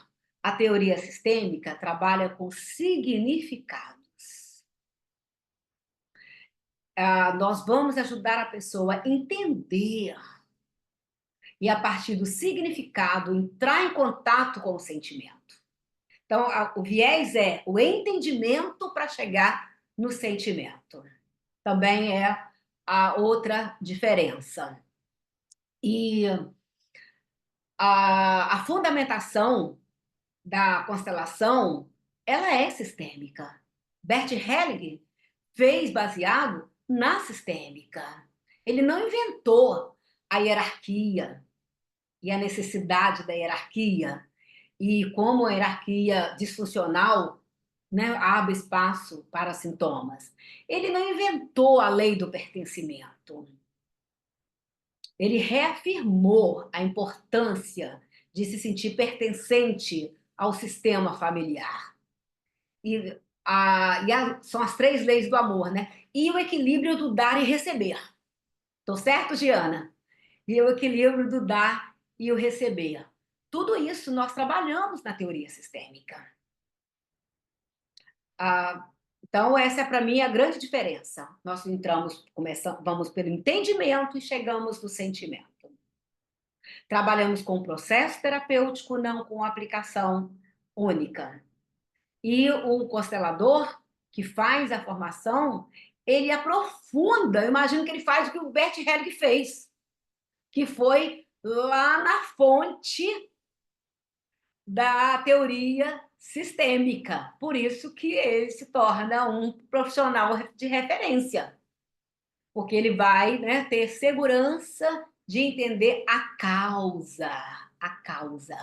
A teoria sistêmica trabalha com significados. Nós vamos ajudar a pessoa a entender e, a partir do significado, entrar em contato com o sentimento. Então, o viés é o entendimento para chegar no sentimento. Também é a outra diferença. E a fundamentação da constelação, ela é sistêmica. Bert Hellinger fez baseado na sistêmica. Ele não inventou a hierarquia e a necessidade da hierarquia e como a hierarquia disfuncional, né, abre espaço para sintomas. Ele não inventou a lei do pertencimento. Ele reafirmou a importância de se sentir pertencente ao sistema familiar. São as 3 leis do amor, né? E o equilíbrio do dar e receber. Tô certo, Giana? E o equilíbrio do dar e o receber. Tudo isso nós trabalhamos na teoria sistêmica. Então, essa é para mim a grande diferença. Nós vamos pelo entendimento e chegamos no sentimento. Trabalhamos com o processo terapêutico, não com aplicação única. E o constelador, que faz a formação, ele aprofunda. Eu imagino que ele faz o que o Bert Hellinger fez, que foi lá na fonte da teoria sistêmica. Por isso que ele se torna um profissional de referência, porque ele vai, né, ter segurança de entender a causa. A causa.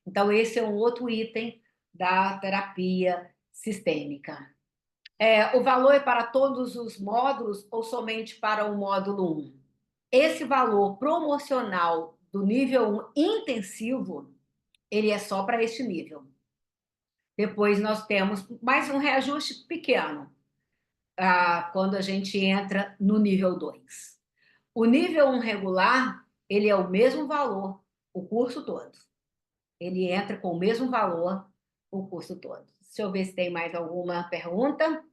Então, esse é um outro item da terapia sistêmica. O valor é para todos os módulos ou somente para o módulo 1? Esse valor promocional do nível 1 intensivo, ele é só para este nível. Depois nós temos mais um reajuste pequeno, quando a gente entra no nível 2. O nível 1 regular, ele é o mesmo valor o curso todo. Ele entra com o mesmo valor o curso todo. Deixa eu ver se tem mais alguma pergunta.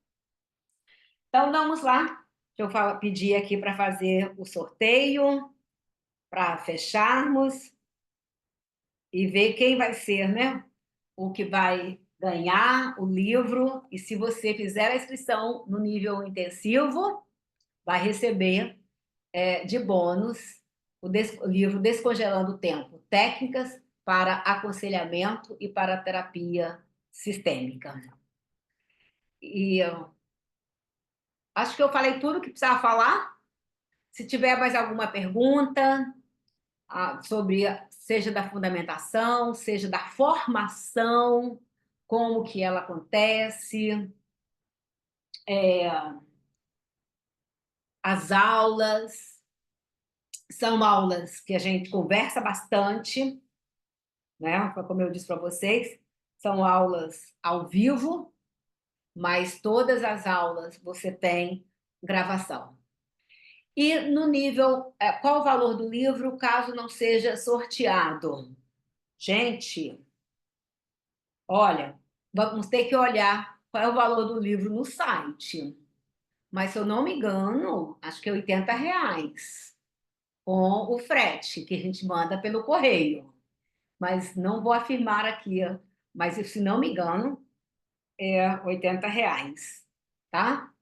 Então, vamos lá. Deixa eu pedir aqui para fazer o sorteio, para fecharmos e ver quem vai ser, né? O que vai ganhar o livro. E se você fizer a inscrição no nível intensivo, vai receber de bônus o livro Descongelando o Tempo, Técnicas para Aconselhamento e para Terapia Sistêmica. E acho que eu falei tudo que precisava falar. Se tiver mais alguma pergunta sobre, seja da fundamentação, seja da formação, como que ela acontece, as aulas, são aulas que a gente conversa bastante, né? Como eu disse para vocês, são aulas ao vivo, mas todas as aulas você tem gravação. E no nível, qual o valor do livro caso não seja sorteado? Gente, olha, vamos ter que olhar qual é o valor do livro no site. Mas, se eu não me engano, acho que é R$ 80, com o frete, que a gente manda pelo correio. Mas não vou afirmar aqui, mas se não me engano, é R$ 80, tá?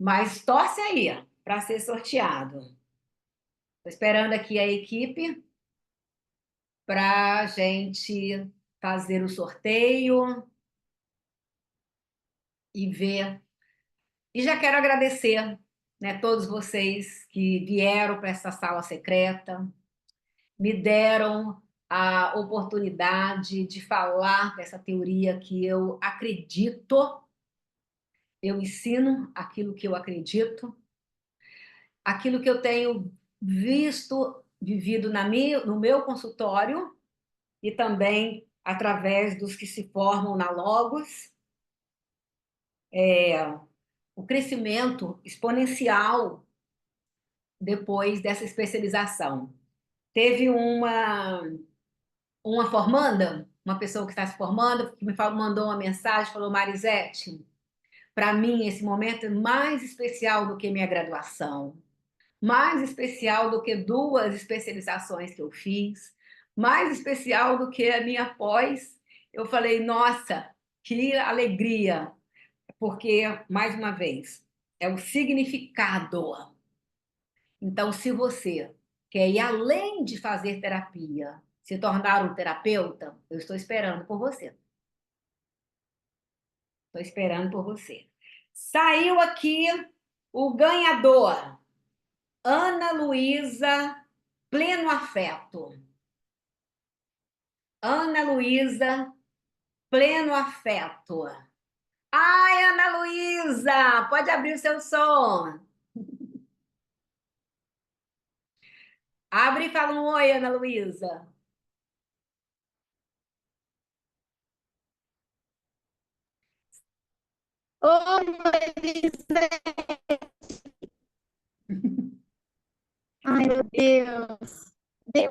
Mas torce aí para ser sorteado. Estou esperando aqui a equipe para a gente fazer o sorteio e ver. E já quero agradecer, né, todos vocês que vieram para essa sala secreta, me deram a oportunidade de falar dessa teoria que eu acredito, eu ensino aquilo que eu acredito, aquilo que eu tenho visto, vivido no meu consultório e também através dos que se formam na Logos, o crescimento exponencial depois dessa especialização. Teve uma formanda, uma pessoa que está se formando, que mandou uma mensagem, falou: Marisete, para mim esse momento é mais especial do que minha graduação, mais especial do que 2 especializações que eu fiz, mais especial do que a minha pós. Eu falei: nossa, que alegria, porque, mais uma vez, é o significado. Então, se você quer ir além de fazer terapia, se tornar um terapeuta, eu estou esperando por você. Estou esperando por você. Saiu aqui o ganhador, Ana Luísa Pleno Afeto. Ana Luísa Pleno Afeto. Ai, Ana Luísa, pode abrir o seu som. Abre e fala um oi, Ana Luísa. Ô, Marisa! Ai, meu Deus!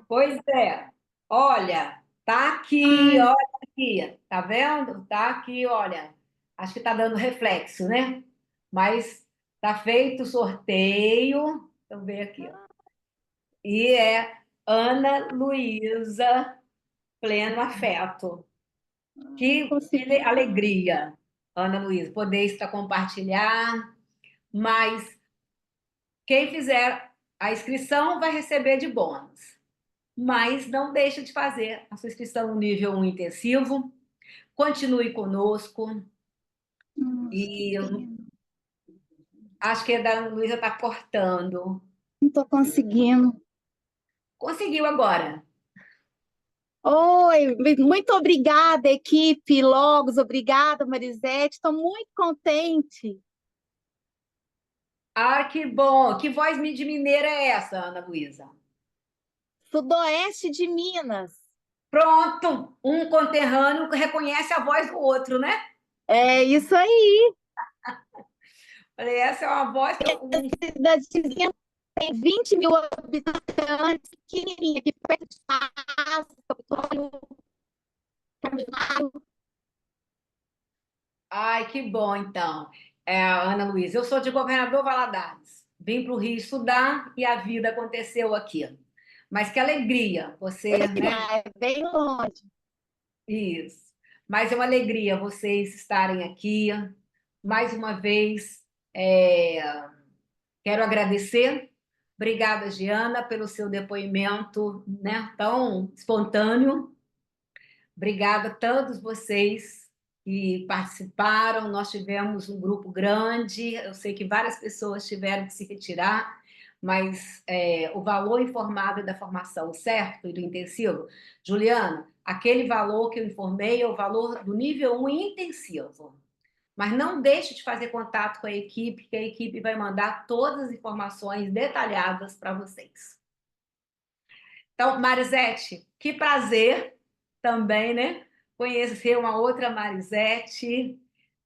Pois é. Olha, tá aqui, Ai, olha aqui. Tá vendo? Tá aqui, olha. Acho que tá dando reflexo, né? Mas tá feito o sorteio. Deixa eu ver aqui, ó. E é Ana Luísa Pleno Afeto. Que consegui. alegria, Ana Luísa, poder estar compartilhar. Mas quem fizer a inscrição vai receber de bônus. Mas não deixe de fazer a sua inscrição no nível 1 intensivo. Continue conosco. Nossa, que E pena. acho que a da Luísa está cortando. Não tô conseguindo. Conseguiu agora. Oi, muito obrigada, equipe Logos, obrigada, Marisete. Estou muito contente. Ah, que bom. Que voz de mineira é essa, Ana Luísa? Sudoeste de Minas. Pronto. Um conterrâneo reconhece a voz do outro, né? É isso aí. Falei, essa é uma voz que Cidadezinha tem 20 mil habitantes, pequenininha, aqui perto de casa, Capitólio, Caminho. Ai, que bom, então. Ana Luísa, eu sou de Governador Valadares. Vim para o Rio estudar e a vida aconteceu aqui. Mas que alegria você, né? É bem longe. Isso. Mas é uma alegria vocês estarem aqui. Mais uma vez, quero agradecer. Obrigada, Giana, pelo seu depoimento, né, tão espontâneo. Obrigada a todos vocês que participaram. Nós tivemos um grupo grande. Eu sei que várias pessoas tiveram que se retirar, mas o valor informado da formação, certo? E do intensivo. Juliana, aquele valor que eu informei é o valor do nível 1 intensivo. Mas não deixe de fazer contato com a equipe, que a equipe vai mandar todas as informações detalhadas para vocês. Então, Marisete, que prazer também, né? Conhecer uma outra Marisete.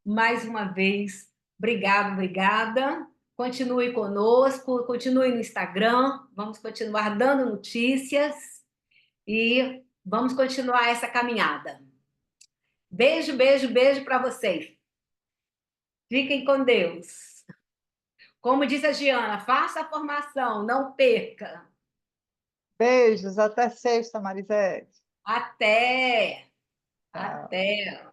Mais uma vez, obrigada, obrigada. Continue conosco, continue no Instagram, vamos continuar dando notícias e vamos continuar essa caminhada. Beijo, beijo, beijo para vocês. Fiquem com Deus. Como disse a Giana, faça a formação, não perca. Beijos, até sexta, Marisete. Até, Tchau. até.